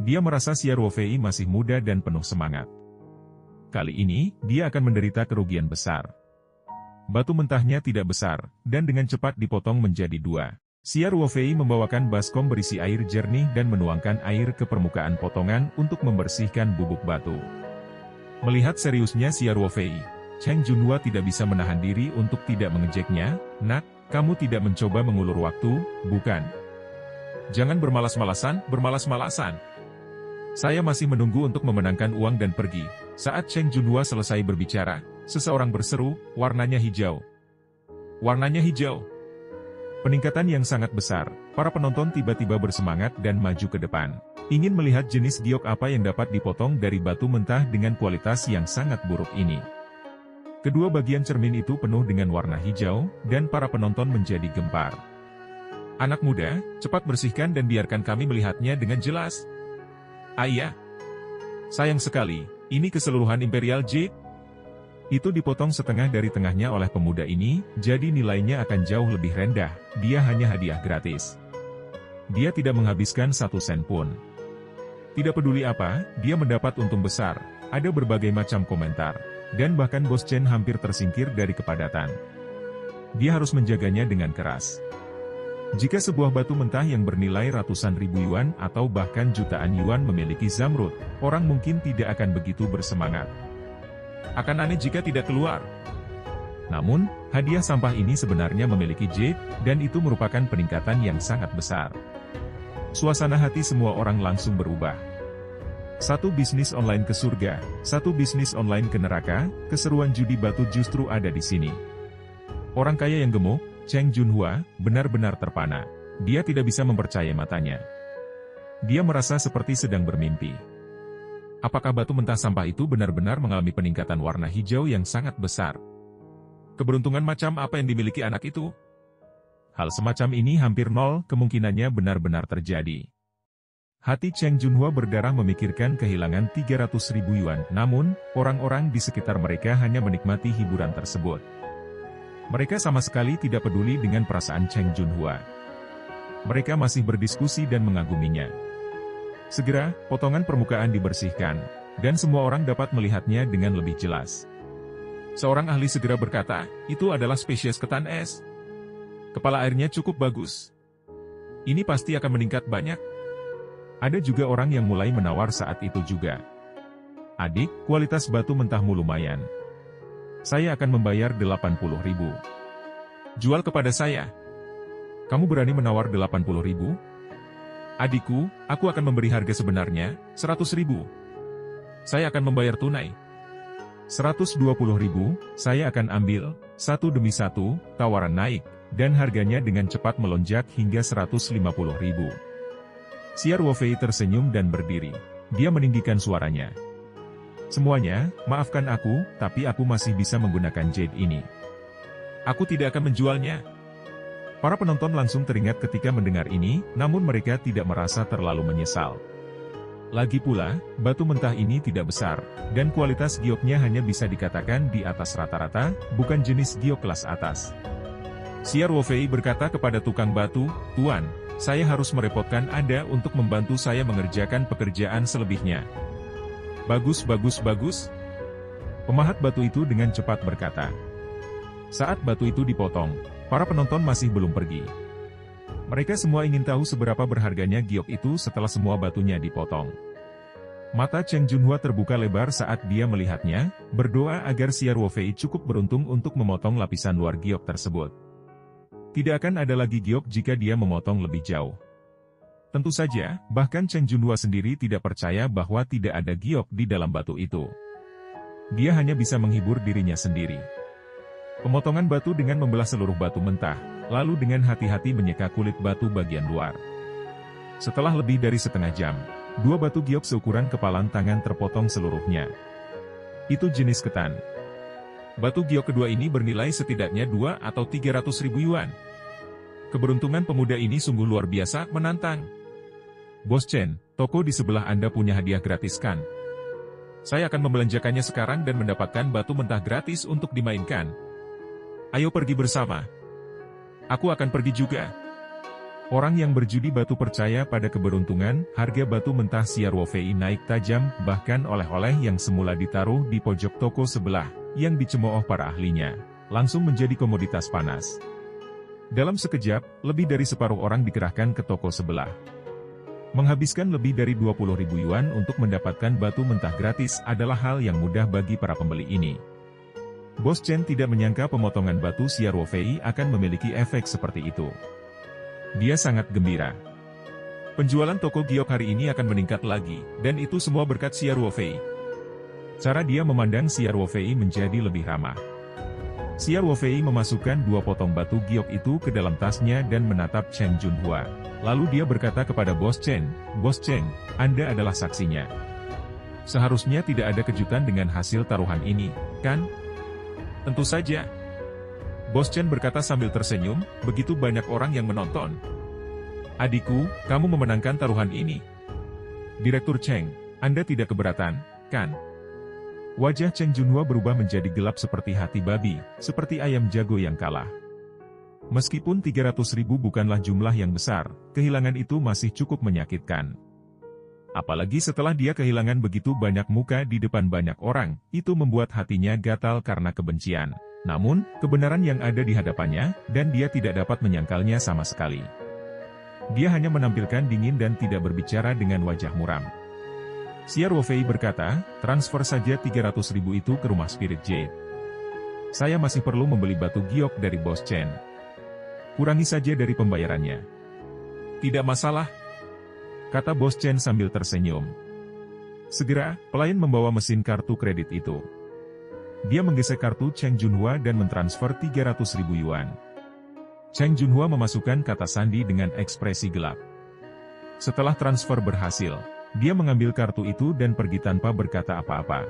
Dia merasa Xia Ruofei masih muda dan penuh semangat. Kali ini, dia akan menderita kerugian besar. Batu mentahnya tidak besar, dan dengan cepat dipotong menjadi dua. Xia Ruofei membawakan baskom berisi air jernih dan menuangkan air ke permukaan potongan untuk membersihkan bubuk batu. Melihat seriusnya Xia Ruofei, Cheng Junhua tidak bisa menahan diri untuk tidak mengejeknya. "Nak, kamu tidak mencoba mengulur waktu, bukan? Jangan bermalas-malasan. Saya masih menunggu untuk memenangkan uang dan pergi." Saat Cheng Junhua selesai berbicara, seseorang berseru, "Warnanya hijau. Warnanya hijau." Peningkatan yang sangat besar, para penonton tiba-tiba bersemangat dan maju ke depan. Ingin melihat jenis giok apa yang dapat dipotong dari batu mentah dengan kualitas yang sangat buruk ini. Kedua bagian cermin itu penuh dengan warna hijau, dan para penonton menjadi gempar. "Anak muda, cepat bersihkan dan biarkan kami melihatnya dengan jelas." "Ayah, sayang sekali, ini keseluruhan Imperial Jade." Itu dipotong setengah dari tengahnya oleh pemuda ini, jadi nilainya akan jauh lebih rendah, dia hanya hadiah gratis. Dia tidak menghabiskan 1 sen pun. Tidak peduli apa, dia mendapat untung besar, ada berbagai macam komentar, dan bahkan Bos Chen hampir tersingkir dari kepadatan. Dia harus menjaganya dengan keras. Jika sebuah batu mentah yang bernilai ratusan ribu yuan atau bahkan jutaan yuan memiliki zamrud, orang mungkin tidak akan begitu bersemangat. Akan aneh jika tidak keluar. Namun, hadiah sampah ini sebenarnya memiliki jade, dan itu merupakan peningkatan yang sangat besar. Suasana hati semua orang langsung berubah. Satu bisnis online ke surga, satu bisnis online ke neraka, keseruan judi batu justru ada di sini. Orang kaya yang gemuk, Cheng Junhua, benar-benar terpana. Dia tidak bisa mempercayai matanya. Dia merasa seperti sedang bermimpi. Apakah batu mentah sampah itu benar-benar mengalami peningkatan warna hijau yang sangat besar? Keberuntungan macam apa yang dimiliki anak itu? Hal semacam ini hampir nol kemungkinannya benar-benar terjadi. Hati Cheng Junhua berdarah memikirkan kehilangan 300.000 yuan, namun, orang-orang di sekitar mereka hanya menikmati hiburan tersebut. Mereka sama sekali tidak peduli dengan perasaan Cheng Junhua. Mereka masih berdiskusi dan mengaguminya. Segera, potongan permukaan dibersihkan, dan semua orang dapat melihatnya dengan lebih jelas. Seorang ahli segera berkata, itu adalah spesies ketan es. Kepala airnya cukup bagus. Ini pasti akan meningkat banyak. Ada juga orang yang mulai menawar saat itu juga. Adik, kualitas batu mentahmu lumayan. Saya akan membayar 80.000. Jual kepada saya. Kamu berani menawar 80.000? Adikku, aku akan memberi harga sebenarnya, 100.000. Saya akan membayar tunai. 120.000, saya akan ambil, satu demi satu, tawaran naik, dan harganya dengan cepat melonjak hingga 150.000. Xiao Ruofei tersenyum dan berdiri. Dia meninggikan suaranya. Semuanya, maafkan aku, tapi aku masih bisa menggunakan jade ini. Aku tidak akan menjualnya. Para penonton langsung teringat ketika mendengar ini, namun mereka tidak merasa terlalu menyesal. Lagi pula, batu mentah ini tidak besar, dan kualitas gioknya hanya bisa dikatakan di atas rata-rata, bukan jenis giok kelas atas. Xiao Ruofei berkata kepada tukang batu, Tuan, saya harus merepotkan Anda untuk membantu saya mengerjakan pekerjaan selebihnya. Bagus, bagus, bagus. Pemahat batu itu dengan cepat berkata. Saat batu itu dipotong, para penonton masih belum pergi. Mereka semua ingin tahu seberapa berharganya giok itu setelah semua batunya dipotong. Mata Cheng Junhua terbuka lebar saat dia melihatnya, berdoa agar Xiao Ruofei cukup beruntung untuk memotong lapisan luar giok tersebut. Tidak akan ada lagi giok jika dia memotong lebih jauh. Tentu saja, bahkan Cheng Junhua sendiri tidak percaya bahwa tidak ada giok di dalam batu itu. Dia hanya bisa menghibur dirinya sendiri. Pemotongan batu dengan membelah seluruh batu mentah, lalu dengan hati-hati menyeka kulit batu bagian luar. Setelah lebih dari setengah jam, dua batu giok seukuran kepalan tangan terpotong seluruhnya. Itu jenis ketan. Batu giok kedua ini bernilai setidaknya 2 atau 300.000 yuan. Keberuntungan pemuda ini sungguh luar biasa, menantang. Bos Chen, toko di sebelah Anda punya hadiah gratis kan? Saya akan membelanjakannya sekarang dan mendapatkan batu mentah gratis untuk dimainkan. Ayo pergi bersama. Aku akan pergi juga. Orang yang berjudi batu percaya pada keberuntungan, harga batu mentah Xiao Ruofei naik tajam, bahkan oleh-oleh yang semula ditaruh di pojok toko sebelah, yang dicemooh para ahlinya, langsung menjadi komoditas panas. Dalam sekejap, lebih dari separuh orang dikerahkan ke toko sebelah. Menghabiskan lebih dari 20.000 yuan untuk mendapatkan batu mentah gratis adalah hal yang mudah bagi para pembeli ini. Bos Chen tidak menyangka pemotongan batu Xiao Ruofei akan memiliki efek seperti itu. Dia sangat gembira. Penjualan toko giok hari ini akan meningkat lagi, dan itu semua berkat Xiao Ruofei. Cara dia memandang Xiao Ruofei menjadi lebih ramah. Xiao Ruofei memasukkan 2 potong batu giok itu ke dalam tasnya dan menatap Cheng Junhua. Lalu dia berkata kepada Bos Chen, Anda adalah saksinya. Seharusnya tidak ada kejutan dengan hasil taruhan ini, kan? Tentu saja. Bos Chen berkata sambil tersenyum, begitu banyak orang yang menonton. Adikku, kamu memenangkan taruhan ini. Direktur Cheng, Anda tidak keberatan, kan? Wajah Cheng Junhua berubah menjadi gelap seperti hati babi, seperti ayam jago yang kalah. Meskipun 300.000 bukanlah jumlah yang besar, kehilangan itu masih cukup menyakitkan. Apalagi setelah dia kehilangan begitu banyak muka di depan banyak orang, itu membuat hatinya gatal karena kebencian. Namun, kebenaran yang ada di hadapannya, dan dia tidak dapat menyangkalnya sama sekali. Dia hanya menampilkan dingin dan tidak berbicara dengan wajah muram. Xia Ruofei berkata, transfer saja 300.000 itu ke rumah Spirit Jade. Saya masih perlu membeli batu giok dari Bos Chen. Kurangi saja dari pembayarannya. Tidak masalah, kata Bos Chen sambil tersenyum. Segera, pelayan membawa mesin kartu kredit itu. Dia menggesek kartu Cheng Junhua dan mentransfer 300.000 yuan. Cheng Junhua memasukkan kata sandi dengan ekspresi gelap. Setelah transfer berhasil, dia mengambil kartu itu dan pergi tanpa berkata apa-apa.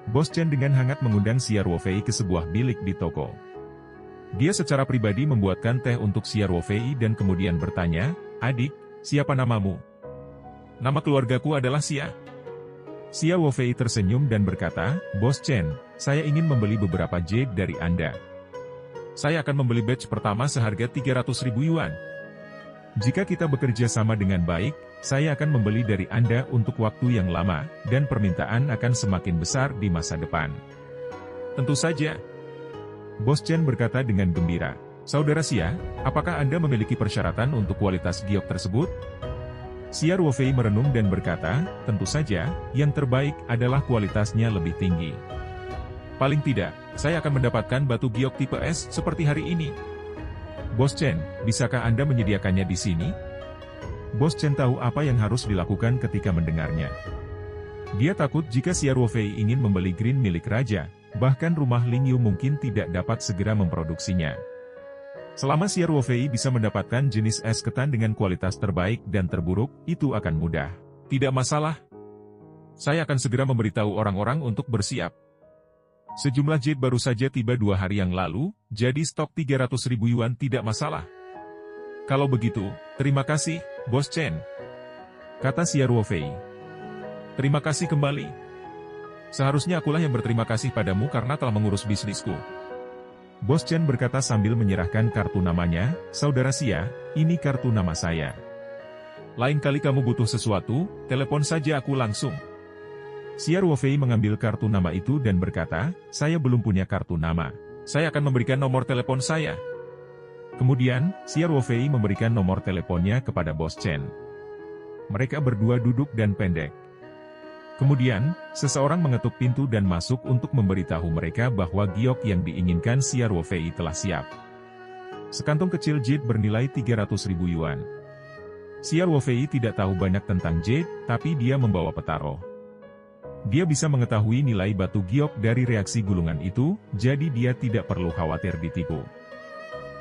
Bos Chen dengan hangat mengundang Xia Ruofei ke sebuah bilik di toko. Dia secara pribadi membuatkan teh untuk Xia Ruofei dan kemudian bertanya, "Adik, siapa namamu?" "Nama keluargaku adalah Xia." Xia Ruofei tersenyum dan berkata, "Bos Chen, saya ingin membeli beberapa jade dari Anda. Saya akan membeli batch pertama seharga 300.000 yuan. Jika kita bekerja sama dengan baik, saya akan membeli dari Anda untuk waktu yang lama, dan permintaan akan semakin besar di masa depan." "Tentu saja," Bos Chen berkata dengan gembira. "Saudara Xia, apakah Anda memiliki persyaratan untuk kualitas giok tersebut?" Xia Ruofei merenung dan berkata, "Tentu saja, yang terbaik adalah kualitasnya lebih tinggi. Paling tidak, saya akan mendapatkan batu giok tipe S seperti hari ini." "Bos Chen, bisakah Anda menyediakannya di sini?" Bos Chen tahu apa yang harus dilakukan ketika mendengarnya. Dia takut jika Xia Ruofei ingin membeli green milik raja, bahkan rumah Ling Yu mungkin tidak dapat segera memproduksinya. Selama Xia Ruofei bisa mendapatkan jenis es ketan dengan kualitas terbaik dan terburuk, itu akan mudah. "Tidak masalah. Saya akan segera memberitahu orang-orang untuk bersiap." Sejumlah jade baru saja tiba 2 hari yang lalu, jadi stok 300.000 yuan tidak masalah. "Kalau begitu, terima kasih, Bos Chen," kata Xia Ruofei. "Terima kasih kembali. Seharusnya akulah yang berterima kasih padamu karena telah mengurus bisnisku." Bos Chen berkata sambil menyerahkan kartu namanya, "Saudara Xia, ini kartu nama saya. Lain kali kamu butuh sesuatu, telepon saja aku langsung." Xia Ruofei mengambil kartu nama itu dan berkata, "Saya belum punya kartu nama. Saya akan memberikan nomor telepon saya." Kemudian, Xia Ruofei memberikan nomor teleponnya kepada Bos Chen. Mereka berdua duduk dan pendek. Kemudian, seseorang mengetuk pintu dan masuk untuk memberitahu mereka bahwa giok yang diinginkan Xia Ruofei telah siap. Sekantong kecil jade bernilai 300.000 yuan. Xia Ruofei tidak tahu banyak tentang jade, tapi dia membawa petaro. Dia bisa mengetahui nilai batu giok dari reaksi gulungan itu, jadi dia tidak perlu khawatir ditipu.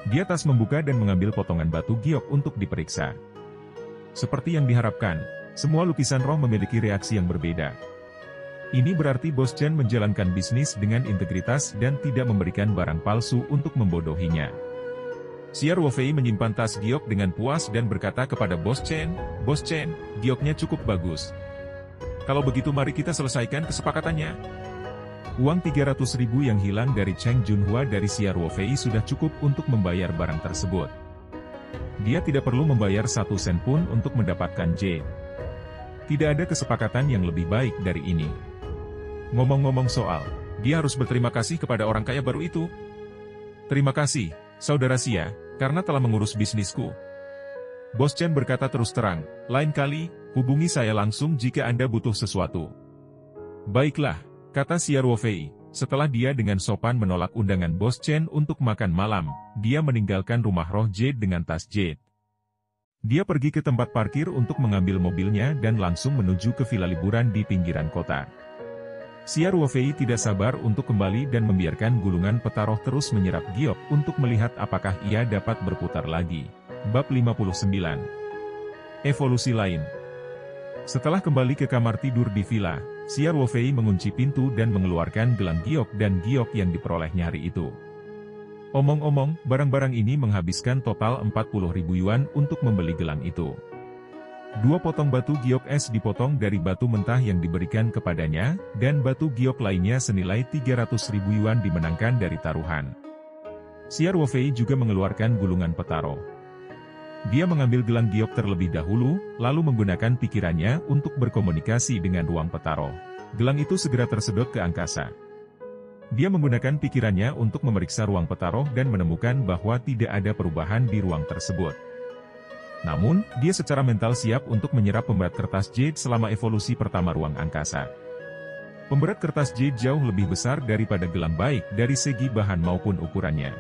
Dia tas membuka dan mengambil potongan batu giok untuk diperiksa. Seperti yang diharapkan, semua lukisan roh memiliki reaksi yang berbeda. Ini berarti Bos Chen menjalankan bisnis dengan integritas dan tidak memberikan barang palsu untuk membodohinya. Xia Ruofei menyimpan tas giok dengan puas dan berkata kepada Bos Chen, "Bos Chen, gioknya cukup bagus. Kalau begitu mari kita selesaikan kesepakatannya." Uang 300.000 yang hilang dari Cheng Junhua dari Xia Ruofei sudah cukup untuk membayar barang tersebut. Dia tidak perlu membayar 1 sen pun untuk mendapatkan jade. Tidak ada kesepakatan yang lebih baik dari ini. Ngomong-ngomong soal, dia harus berterima kasih kepada orang kaya baru itu. "Terima kasih, Saudara Xia, karena telah mengurus bisnisku." Bos Chen berkata terus terang, "Lain kali, hubungi saya langsung jika Anda butuh sesuatu." "Baiklah," kata Xia Ruofei. Setelah dia dengan sopan menolak undangan Bos Chen untuk makan malam, dia meninggalkan rumah roh jade dengan tas jade. Dia pergi ke tempat parkir untuk mengambil mobilnya dan langsung menuju ke villa liburan di pinggiran kota. Xia Ruofei tidak sabar untuk kembali dan membiarkan gulungan petaroh terus menyerap giok untuk melihat apakah ia dapat berputar lagi. Bab 59. Evolusi lain. Setelah kembali ke kamar tidur di villa, Xia Ruofei mengunci pintu dan mengeluarkan gelang giok dan giok yang diperolehnya hari itu. Omong-omong, barang-barang ini menghabiskan total 40.000 yuan untuk membeli gelang itu. 2 potong batu giok es dipotong dari batu mentah yang diberikan kepadanya, dan batu giok lainnya senilai 300.000 yuan dimenangkan dari taruhan. Xia Ruofei juga mengeluarkan gulungan petaro. Dia mengambil gelang giok terlebih dahulu, lalu menggunakan pikirannya untuk berkomunikasi dengan ruang petaro. Gelang itu segera tersedot ke angkasa. Dia menggunakan pikirannya untuk memeriksa ruang Petaroh dan menemukan bahwa tidak ada perubahan di ruang tersebut. Namun, dia secara mental siap untuk menyerap pemberat kertas jade selama evolusi pertama ruang angkasa. Pemberat kertas jade jauh lebih besar daripada gelang baik dari segi bahan maupun ukurannya.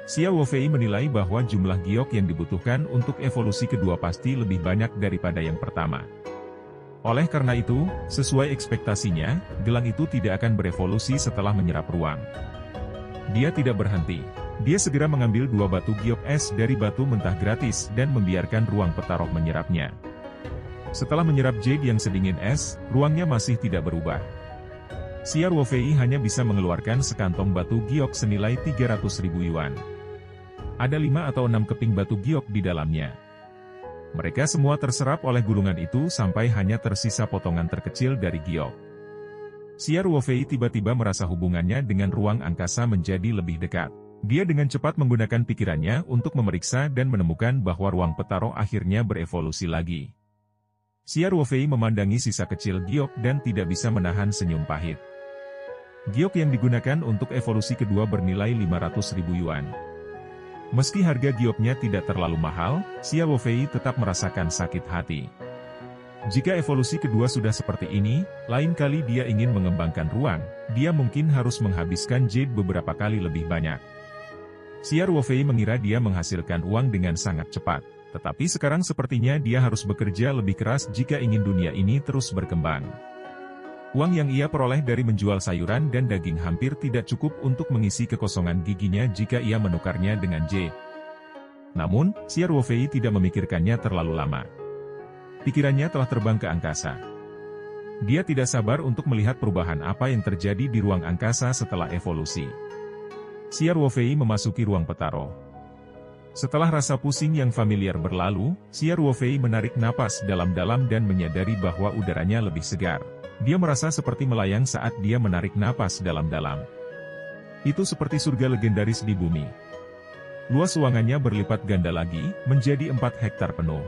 Xia Wofei menilai bahwa jumlah giok yang dibutuhkan untuk evolusi kedua pasti lebih banyak daripada yang pertama. Oleh karena itu, sesuai ekspektasinya, gelang itu tidak akan berevolusi setelah menyerap ruang. Dia tidak berhenti. Dia segera mengambil 2 batu giok es dari batu mentah gratis dan membiarkan ruang Petaroh menyerapnya. Setelah menyerap jade yang sedingin es, ruangnya masih tidak berubah. Xia Wofei hanya bisa mengeluarkan sekantong batu giok senilai 300.000 yuan. Ada 5 atau 6 keping batu giok di dalamnya. Mereka semua terserap oleh gulungan itu sampai hanya tersisa potongan terkecil dari giok. Xia Wofei tiba-tiba merasa hubungannya dengan ruang angkasa menjadi lebih dekat. Dia dengan cepat menggunakan pikirannya untuk memeriksa dan menemukan bahwa ruang Petaroh akhirnya berevolusi lagi. Xia Wofei memandangi sisa kecil giok dan tidak bisa menahan senyum pahit. Giok yang digunakan untuk evolusi kedua bernilai 500.000 yuan. Meski harga gioknya tidak terlalu mahal, Xia Wofei tetap merasakan sakit hati. Jika evolusi kedua sudah seperti ini, lain kali dia ingin mengembangkan ruang, dia mungkin harus menghabiskan jade beberapa kali lebih banyak. Xia Wofei mengira dia menghasilkan uang dengan sangat cepat, tetapi sekarang sepertinya dia harus bekerja lebih keras jika ingin dunia ini terus berkembang. Uang yang ia peroleh dari menjual sayuran dan daging hampir tidak cukup untuk mengisi kekosongan giginya jika ia menukarnya dengan jade. Namun, Xia Wofei tidak memikirkannya terlalu lama. Pikirannya telah terbang ke angkasa. Dia tidak sabar untuk melihat perubahan apa yang terjadi di ruang angkasa setelah evolusi. Xia Wofei memasuki ruang Petaroh. Setelah rasa pusing yang familiar berlalu, Xia Wofei menarik napas dalam-dalam dan menyadari bahwa udaranya lebih segar. Dia merasa seperti melayang saat dia menarik napas dalam-dalam. Itu seperti surga legendaris di bumi. Luas ruangannya berlipat ganda lagi, menjadi 4 hektar penuh.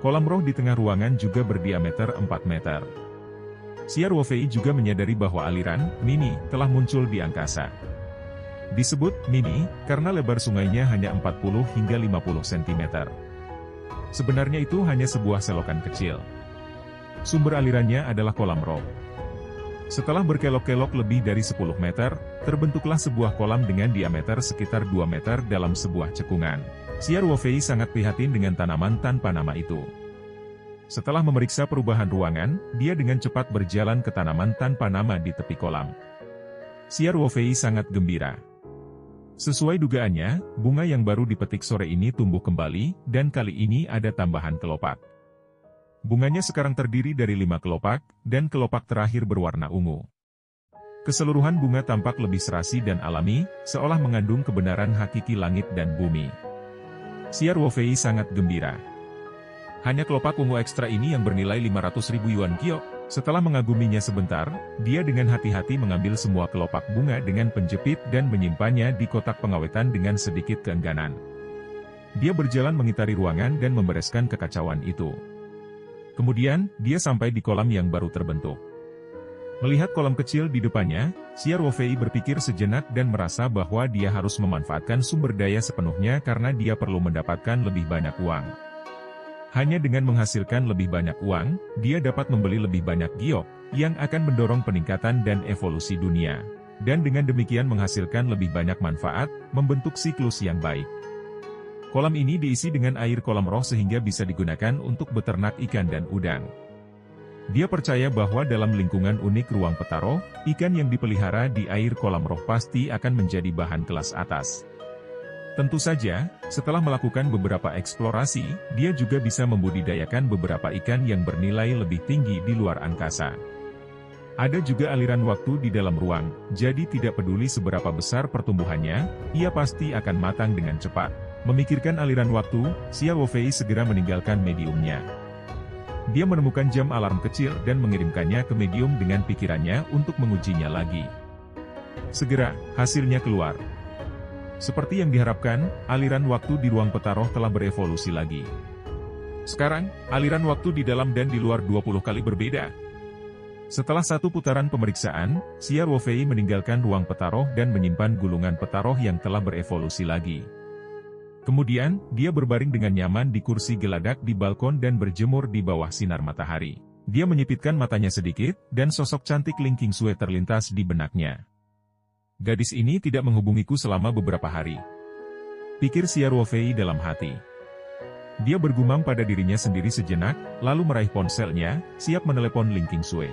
Kolam roh di tengah ruangan juga berdiameter 4 meter. Xia Wofei juga menyadari bahwa aliran mini telah muncul di angkasa. Disebut mini karena lebar sungainya hanya 40 hingga 50 cm. Sebenarnya itu hanya sebuah selokan kecil. Sumber alirannya adalah kolam roh. Setelah berkelok-kelok lebih dari 10 meter, terbentuklah sebuah kolam dengan diameter sekitar 2 meter dalam sebuah cekungan. Xia Wofei sangat prihatin dengan tanaman tanpa nama itu. Setelah memeriksa perubahan ruangan, dia dengan cepat berjalan ke tanaman tanpa nama di tepi kolam. Xia Wofei sangat gembira. Sesuai dugaannya, bunga yang baru dipetik sore ini tumbuh kembali, dan kali ini ada tambahan kelopak. Bunganya sekarang terdiri dari 5 kelopak, dan kelopak terakhir berwarna ungu. Keseluruhan bunga tampak lebih serasi dan alami, seolah mengandung kebenaran hakiki langit dan bumi. Xia Wofei sangat gembira. Hanya kelopak ungu ekstra ini yang bernilai 500.000 yuan giok. Setelah mengaguminya sebentar, dia dengan hati-hati mengambil semua kelopak bunga dengan penjepit dan menyimpannya di kotak pengawetan dengan sedikit keengganan. Dia berjalan mengitari ruangan dan membereskan kekacauan itu. Kemudian, dia sampai di kolam yang baru terbentuk. Melihat kolam kecil di depannya, Xia Wofei berpikir sejenak dan merasa bahwa dia harus memanfaatkan sumber daya sepenuhnya karena dia perlu mendapatkan lebih banyak uang. Hanya dengan menghasilkan lebih banyak uang, dia dapat membeli lebih banyak giok, yang akan mendorong peningkatan dan evolusi dunia. Dan dengan demikian menghasilkan lebih banyak manfaat, membentuk siklus yang baik. Kolam ini diisi dengan air kolam roh sehingga bisa digunakan untuk beternak ikan dan udang. Dia percaya bahwa dalam lingkungan unik ruang Petaroh, ikan yang dipelihara di air kolam roh pasti akan menjadi bahan kelas atas. Tentu saja, setelah melakukan beberapa eksplorasi, dia juga bisa membudidayakan beberapa ikan yang bernilai lebih tinggi di luar angkasa. Ada juga aliran waktu di dalam ruang, jadi tidak peduli seberapa besar pertumbuhannya, ia pasti akan matang dengan cepat. Memikirkan aliran waktu, Xia Wofei segera meninggalkan mediumnya. Dia menemukan jam alarm kecil dan mengirimkannya ke medium dengan pikirannya untuk mengujinya lagi. Segera, hasilnya keluar. Seperti yang diharapkan, aliran waktu di ruang Petaroh telah berevolusi lagi. Sekarang, aliran waktu di dalam dan di luar 20 kali berbeda. Setelah satu putaran pemeriksaan, Xia Ruofei meninggalkan ruang petaroh dan menyimpan gulungan petaroh yang telah berevolusi lagi. Kemudian, dia berbaring dengan nyaman di kursi geladak di balkon dan berjemur di bawah sinar matahari. Dia menyipitkan matanya sedikit, dan sosok cantik Ling Qingsui terlintas di benaknya. Gadis ini tidak menghubungiku selama beberapa hari. Pikir Xia Ruofei dalam hati. Dia bergumam pada dirinya sendiri sejenak, lalu meraih ponselnya, siap menelepon Ling Qingsui.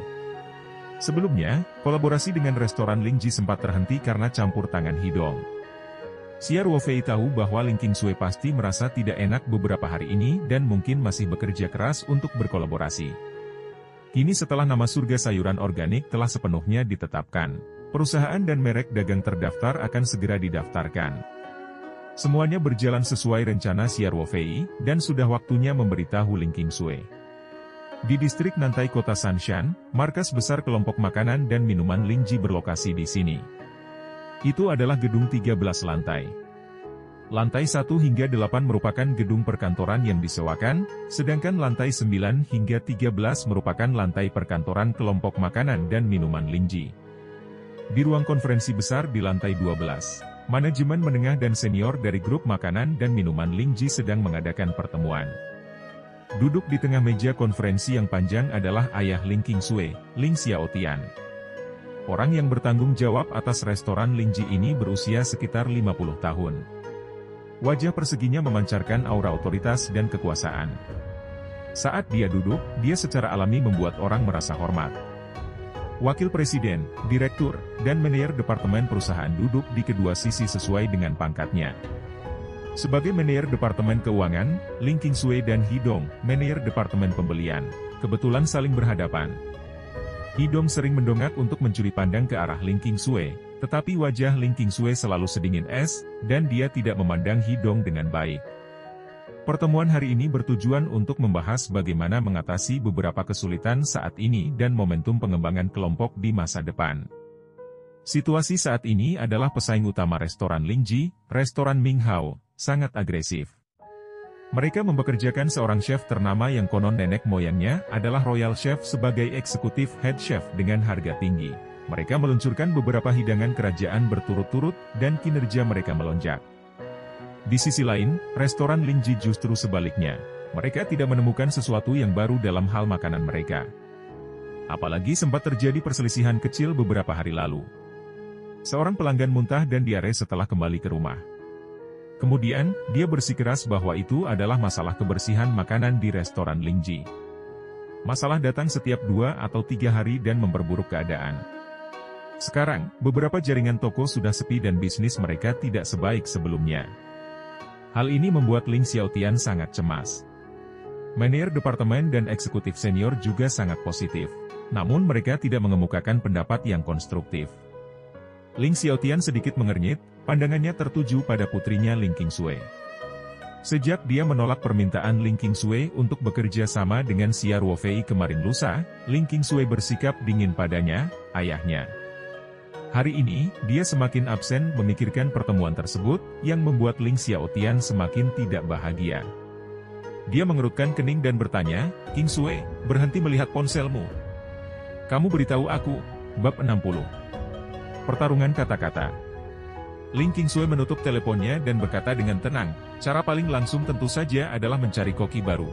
Sebelumnya, kolaborasi dengan restoran Ling Ji sempat terhenti karena campur tangan Hidong. Xia Ruofei tahu bahwa Ling Qingsui pasti merasa tidak enak beberapa hari ini dan mungkin masih bekerja keras untuk berkolaborasi. Kini setelah nama surga sayuran organik telah sepenuhnya ditetapkan, perusahaan dan merek dagang terdaftar akan segera didaftarkan. Semuanya berjalan sesuai rencana Xia Ruofei, dan sudah waktunya memberitahu Ling Qingsui. Di distrik Nantai kota Sanshan, markas besar kelompok makanan dan minuman Ling Ji berlokasi di sini. Itu adalah gedung 13 lantai. Lantai 1 hingga 8 merupakan gedung perkantoran yang disewakan, sedangkan lantai 9 hingga 13 merupakan lantai perkantoran kelompok makanan dan minuman Ling Ji. Di ruang konferensi besar di lantai 12, manajemen menengah dan senior dari grup makanan dan minuman Ling Ji sedang mengadakan pertemuan. Duduk di tengah meja konferensi yang panjang adalah ayah Ling Qingsui, Ling Xiaotian. Orang yang bertanggung jawab atas restoran Ling Ji ini berusia sekitar 50 tahun. Wajah perseginya memancarkan aura otoritas dan kekuasaan. Saat dia duduk, dia secara alami membuat orang merasa hormat. Wakil presiden, direktur, dan manajer departemen perusahaan duduk di kedua sisi sesuai dengan pangkatnya. Sebagai manajer departemen keuangan, Ling Qingsui dan Hidong, manajer departemen pembelian, kebetulan saling berhadapan. Hidong sering mendongak untuk mencuri pandang ke arah Ling Qingsui, tetapi wajah Ling Qingsui selalu sedingin es, dan dia tidak memandang Hidong dengan baik. Pertemuan hari ini bertujuan untuk membahas bagaimana mengatasi beberapa kesulitan saat ini dan momentum pengembangan kelompok di masa depan. Situasi saat ini adalah pesaing utama restoran Ling Ji, restoran Ming Hao, sangat agresif. Mereka mempekerjakan seorang chef ternama yang konon nenek moyangnya adalah royal chef sebagai eksekutif head chef dengan harga tinggi. Mereka meluncurkan beberapa hidangan kerajaan berturut-turut, dan kinerja mereka melonjak. Di sisi lain, restoran Ling Ji justru sebaliknya. Mereka tidak menemukan sesuatu yang baru dalam hal makanan mereka. Apalagi sempat terjadi perselisihan kecil beberapa hari lalu. Seorang pelanggan muntah dan diare setelah kembali ke rumah. Kemudian, dia bersikeras bahwa itu adalah masalah kebersihan makanan di restoran Ling Ji. Masalah datang setiap 2 atau 3 hari dan memperburuk keadaan. Sekarang, beberapa jaringan toko sudah sepi dan bisnis mereka tidak sebaik sebelumnya. Hal ini membuat Ling Xiaotian sangat cemas. Manajer departemen dan eksekutif senior juga sangat positif. Namun mereka tidak mengemukakan pendapat yang konstruktif. Ling Xiaotian sedikit mengernyit, pandangannya tertuju pada putrinya Ling Qingsui. Sejak dia menolak permintaan Ling Qingsui untuk bekerja sama dengan Xia Ruofei kemarin lusa, Ling Qingsui bersikap dingin padanya, ayahnya. Hari ini, dia semakin absen memikirkan pertemuan tersebut, yang membuat Ling Xiaotian semakin tidak bahagia. Dia mengerutkan kening dan bertanya, "Qingsui, berhenti melihat ponselmu. Kamu beritahu aku." Bab 60. Pertarungan kata-kata. Ling Qingsui menutup teleponnya dan berkata dengan tenang, "Cara paling langsung tentu saja adalah mencari koki baru.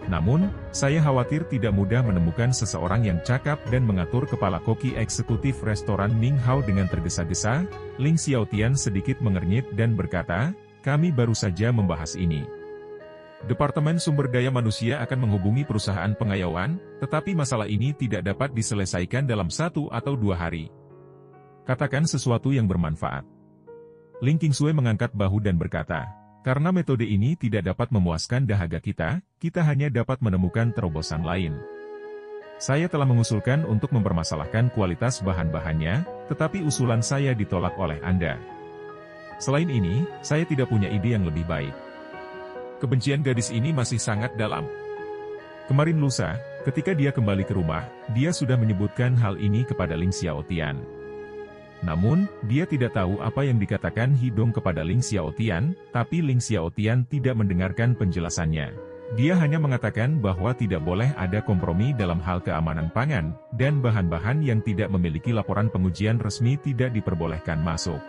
Namun, saya khawatir tidak mudah menemukan seseorang yang cakap dan mengatur kepala koki eksekutif restoran Ming Hao." Dengan tergesa-gesa, Ling Xiaotian sedikit mengernyit dan berkata, "Kami baru saja membahas ini. Departemen Sumber Daya Manusia akan menghubungi perusahaan pengayauan, tetapi masalah ini tidak dapat diselesaikan dalam 1 atau 2 hari. Katakan sesuatu yang bermanfaat." Ling Qingsui mengangkat bahu dan berkata, "Karena metode ini tidak dapat memuaskan dahaga kita, kita hanya dapat menemukan terobosan lain. Saya telah mengusulkan untuk mempermasalahkan kualitas bahan-bahannya, tetapi usulan saya ditolak oleh Anda. Selain ini, saya tidak punya ide yang lebih baik." Kebencian gadis ini masih sangat dalam. Kemarin lusa, ketika dia kembali ke rumah, dia sudah menyebutkan hal ini kepada Ling Xiaotian. Namun, dia tidak tahu apa yang dikatakan Hidong kepada Ling Xiaotian, tapi Ling Xiaotian tidak mendengarkan penjelasannya. Dia hanya mengatakan bahwa tidak boleh ada kompromi dalam hal keamanan pangan, dan bahan-bahan yang tidak memiliki laporan pengujian resmi tidak diperbolehkan masuk.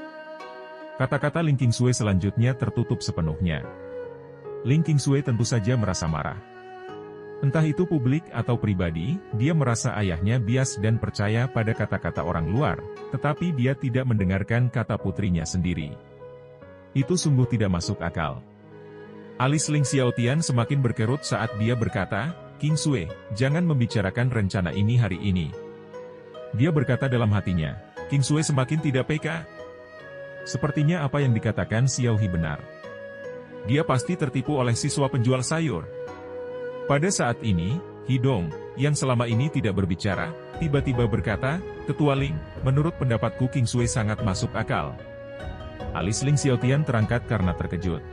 Kata-kata Ling Qingsui selanjutnya tertutup sepenuhnya. Ling Qingsui tentu saja merasa marah. Entah itu publik atau pribadi, dia merasa ayahnya bias dan percaya pada kata-kata orang luar, tetapi dia tidak mendengarkan kata putrinya sendiri. Itu sungguh tidak masuk akal. Alis Ling Xiaotian semakin berkerut saat dia berkata, "Qingsui, jangan membicarakan rencana ini hari ini." Dia berkata dalam hatinya, "Qingsui semakin tidak peka." Sepertinya apa yang dikatakan Xiaohi benar. Dia pasti tertipu oleh siswa penjual sayur. Pada saat ini, Hidong, yang selama ini tidak berbicara, tiba-tiba berkata, "Ketua Ling, menurut pendapatku Qingsui sangat masuk akal." Alis Ling Xiaotian terangkat karena terkejut.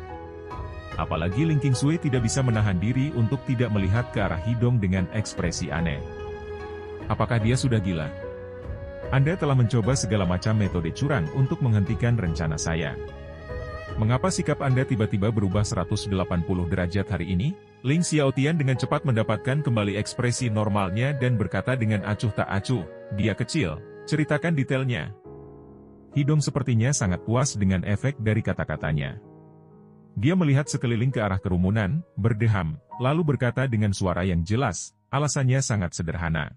Apalagi Ling Qingsui tidak bisa menahan diri untuk tidak melihat ke arah Hidong dengan ekspresi aneh. Apakah dia sudah gila? Anda telah mencoba segala macam metode curang untuk menghentikan rencana saya. Mengapa sikap Anda tiba-tiba berubah 180 derajat hari ini? Ling Xiaotian dengan cepat mendapatkan kembali ekspresi normalnya dan berkata dengan acuh tak acuh, "Dia kecil, ceritakan detailnya." Hidong sepertinya sangat puas dengan efek dari kata-katanya. Dia melihat sekeliling ke arah kerumunan, berdeham, lalu berkata dengan suara yang jelas, alasannya sangat sederhana.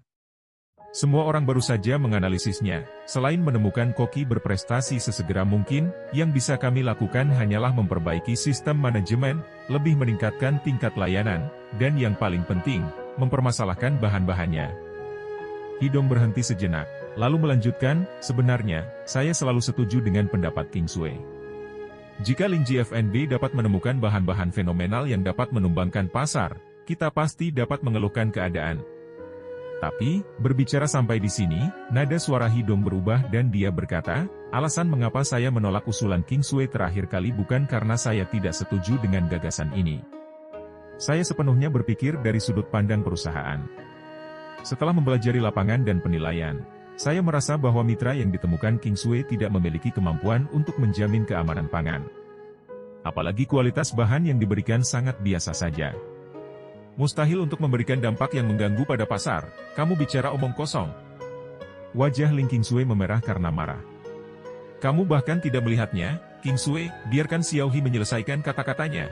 Semua orang baru saja menganalisisnya, selain menemukan Koki berprestasi sesegera mungkin, yang bisa kami lakukan hanyalah memperbaiki sistem manajemen, lebih meningkatkan tingkat layanan, dan yang paling penting, mempermasalahkan bahan-bahannya. Hidong berhenti sejenak, lalu melanjutkan, "Sebenarnya, saya selalu setuju dengan pendapat Qingsui. Jika Ling GFNB dapat menemukan bahan-bahan fenomenal yang dapat menumbangkan pasar, kita pasti dapat mengeluhkan keadaan." Tapi, berbicara sampai di sini, nada suara Hidong berubah dan dia berkata, "Alasan mengapa saya menolak usulan Qingsui terakhir kali bukan karena saya tidak setuju dengan gagasan ini. Saya sepenuhnya berpikir dari sudut pandang perusahaan. Setelah mempelajari lapangan dan penilaian, saya merasa bahwa mitra yang ditemukan Qingsui tidak memiliki kemampuan untuk menjamin keamanan pangan. Apalagi kualitas bahan yang diberikan sangat biasa saja. Mustahil untuk memberikan dampak yang mengganggu pada pasar, kamu bicara omong kosong." Wajah Ling Qingsui memerah karena marah. "Kamu bahkan tidak melihatnya, Qingsui, biarkan Xiaohi menyelesaikan kata-katanya."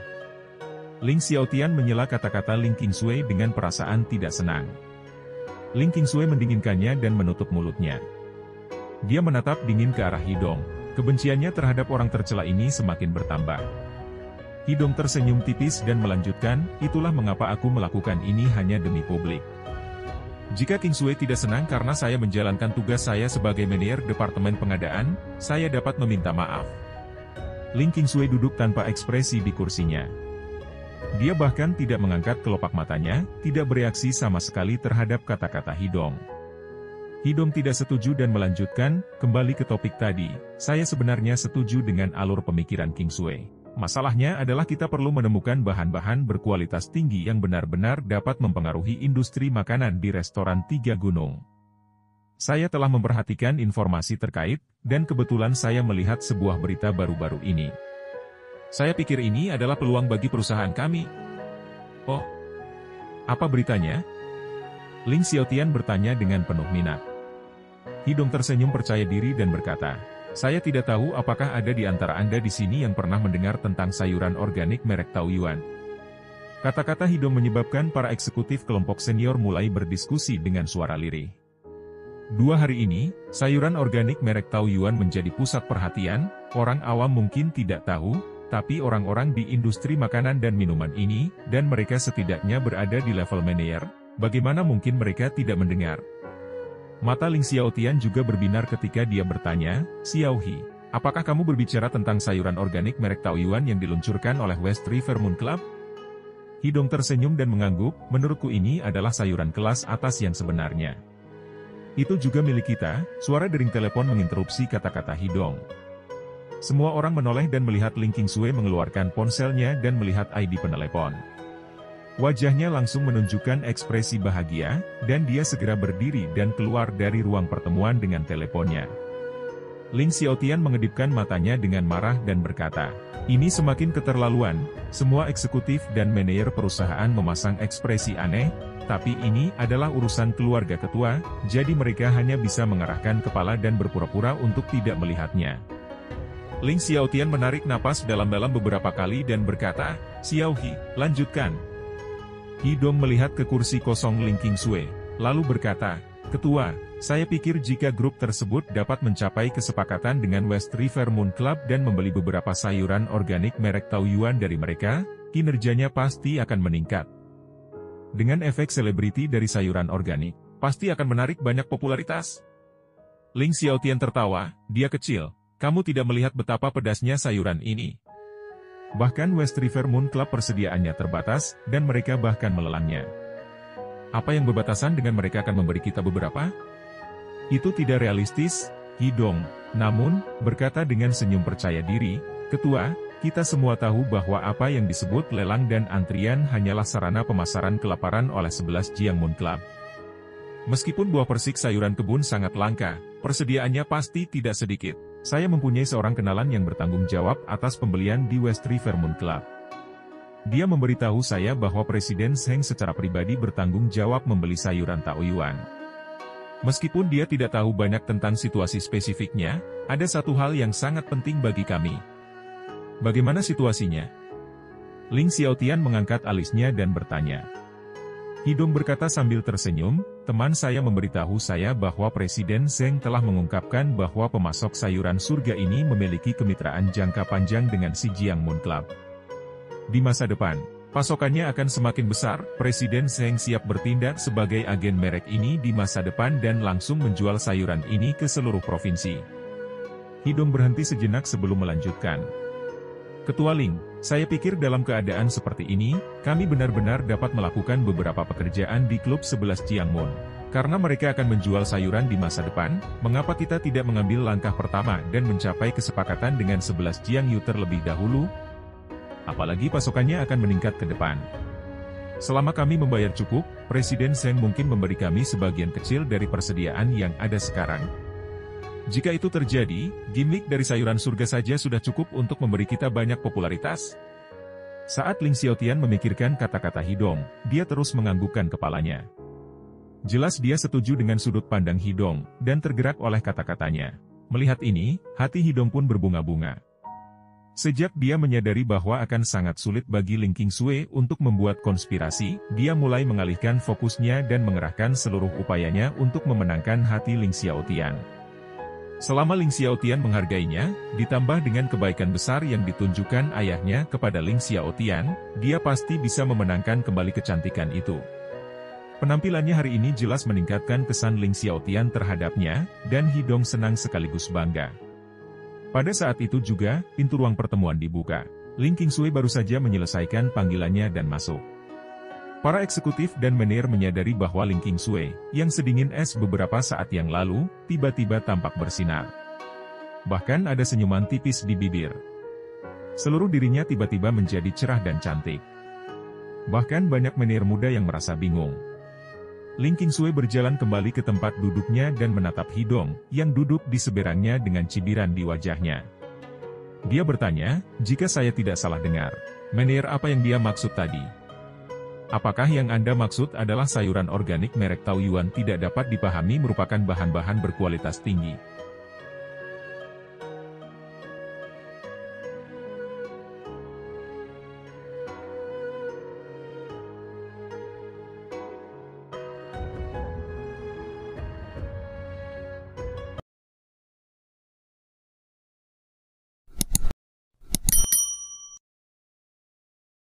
Ling Xiaotian menyela kata-kata Ling Qingsui dengan perasaan tidak senang. Ling Qingsui mendinginkannya dan menutup mulutnya. Dia menatap dingin ke arah Hidong. Kebenciannya terhadap orang tercela ini semakin bertambah. Hidong tersenyum tipis dan melanjutkan, "Itulah mengapa aku melakukan ini hanya demi publik. Jika Qingsui tidak senang karena saya menjalankan tugas saya sebagai manajer departemen pengadaan, saya dapat meminta maaf." Ling Qingsui duduk tanpa ekspresi di kursinya. Dia bahkan tidak mengangkat kelopak matanya, tidak bereaksi sama sekali terhadap kata-kata Hidong. Hidong tidak setuju dan melanjutkan, "Kembali ke topik tadi, saya sebenarnya setuju dengan alur pemikiran Qingsui. Masalahnya adalah kita perlu menemukan bahan-bahan berkualitas tinggi yang benar-benar dapat mempengaruhi industri makanan di restoran Tiga Gunung. Saya telah memperhatikan informasi terkait, dan kebetulan saya melihat sebuah berita baru-baru ini. Saya pikir ini adalah peluang bagi perusahaan kami." "Oh, apa beritanya?" Ling Xiaotian bertanya dengan penuh minat. Hidong tersenyum percaya diri dan berkata, "Saya tidak tahu apakah ada di antara Anda di sini yang pernah mendengar tentang sayuran organik merek Taoyuan." Kata-kata Hidong menyebabkan para eksekutif kelompok senior mulai berdiskusi dengan suara lirih. 2 hari ini, sayuran organik merek Taoyuan menjadi pusat perhatian. Orang awam mungkin tidak tahu, tapi orang-orang di industri makanan dan minuman ini, dan mereka setidaknya berada di level manajer, bagaimana mungkin mereka tidak mendengar? Mata Ling Xiaotian juga berbinar ketika dia bertanya, "Xiaohi, apakah kamu berbicara tentang sayuran organik merek Taoyuan yang diluncurkan oleh West River Moon Club?" Hidong tersenyum dan mengangguk, "Menurutku ini adalah sayuran kelas atas yang sebenarnya." "Itu juga milik kita." Suara dering telepon menginterupsi kata-kata Hidong. Semua orang menoleh dan melihat Ling Qingsui mengeluarkan ponselnya dan melihat ID penelepon. Wajahnya langsung menunjukkan ekspresi bahagia, dan dia segera berdiri dan keluar dari ruang pertemuan dengan teleponnya. Ling Xiaotian mengedipkan matanya dengan marah dan berkata, "Ini semakin keterlaluan, semua eksekutif dan manajer perusahaan memasang ekspresi aneh, tapi ini adalah urusan keluarga ketua, jadi mereka hanya bisa mengarahkan kepala dan berpura-pura untuk tidak melihatnya." Ling Xiaotian menarik napas dalam-dalam beberapa kali dan berkata, "Xiao He, lanjutkan." Hidong melihat ke kursi kosong Ling Qingsui, lalu berkata, "Ketua, saya pikir jika grup tersebut dapat mencapai kesepakatan dengan West River Moon Club dan membeli beberapa sayuran organik merek Taoyuan dari mereka, kinerjanya pasti akan meningkat. Dengan efek selebriti dari sayuran organik, pasti akan menarik banyak popularitas." Ling Xiaotian tertawa, "Dia kecil, kamu tidak melihat betapa pedasnya sayuran ini. Bahkan West River Moon Club persediaannya terbatas, dan mereka bahkan melelangnya. Apa yang berbatasan dengan mereka akan memberi kita beberapa? Itu tidak realistis, Hidong." Namun, berkata dengan senyum percaya diri, "Ketua, kita semua tahu bahwa apa yang disebut lelang dan antrian hanyalah sarana pemasaran kelaparan oleh 11 Jiang Moon Club. Meskipun buah persik sayuran kebun sangat langka, persediaannya pasti tidak sedikit. Saya mempunyai seorang kenalan yang bertanggung jawab atas pembelian di West River Moon Club. Dia memberitahu saya bahwa Presiden Zheng secara pribadi bertanggung jawab membeli sayuran Taoyuan. Meskipun dia tidak tahu banyak tentang situasi spesifiknya, ada satu hal yang sangat penting bagi kami." "Bagaimana situasinya?" Ling Xiaotian mengangkat alisnya dan bertanya. Hidong berkata sambil tersenyum, "Teman saya memberitahu saya bahwa Presiden Zheng telah mengungkapkan bahwa pemasok sayuran surga ini memiliki kemitraan jangka panjang dengan si Jiang Moon Club. Di masa depan, pasokannya akan semakin besar. Presiden Zheng siap bertindak sebagai agen merek ini di masa depan dan langsung menjual sayuran ini ke seluruh provinsi." Hidong berhenti sejenak sebelum melanjutkan. "Ketua Ling, saya pikir dalam keadaan seperti ini, kami benar-benar dapat melakukan beberapa pekerjaan di klub 11 Jiang Moon. Karena mereka akan menjual sayuran di masa depan, mengapa kita tidak mengambil langkah pertama dan mencapai kesepakatan dengan 11 Jiang Yu terlebih dahulu? Apalagi pasokannya akan meningkat ke depan. Selama kami membayar cukup, Presiden Zheng mungkin memberi kami sebagian kecil dari persediaan yang ada sekarang. Jika itu terjadi, gimmick dari sayuran surga saja sudah cukup untuk memberi kita banyak popularitas." Saat Ling Xiaotian memikirkan kata-kata Hidong, dia terus menganggukkan kepalanya. Jelas dia setuju dengan sudut pandang Hidong, dan tergerak oleh kata-katanya. Melihat ini, hati Hidong pun berbunga-bunga. Sejak dia menyadari bahwa akan sangat sulit bagi Ling Qingsui untuk membuat konspirasi, dia mulai mengalihkan fokusnya dan mengerahkan seluruh upayanya untuk memenangkan hati Ling Xiaotian. Selama Ling Xiaotian menghargainya, ditambah dengan kebaikan besar yang ditunjukkan ayahnya kepada Ling Xiaotian, dia pasti bisa memenangkan kembali kecantikan itu. Penampilannya hari ini jelas meningkatkan kesan Ling Xiaotian terhadapnya, dan Hidong senang sekaligus bangga. Pada saat itu juga, pintu ruang pertemuan dibuka. Ling Qingsui baru saja menyelesaikan panggilannya dan masuk. Para eksekutif dan manajer menyadari bahwa Ling Qingsui, yang sedingin es beberapa saat yang lalu, tiba-tiba tampak bersinar. Bahkan ada senyuman tipis di bibir. Seluruh dirinya tiba-tiba menjadi cerah dan cantik. Bahkan banyak manajer muda yang merasa bingung. Ling Qingsui berjalan kembali ke tempat duduknya dan menatap Hidong, yang duduk di seberangnya dengan cibiran di wajahnya. Dia bertanya, "Jika saya tidak salah dengar, manajer apa yang dia maksud tadi? Apakah yang Anda maksud adalah sayuran organik merek Taoyuan tidak dapat dipahami merupakan bahan-bahan berkualitas tinggi?"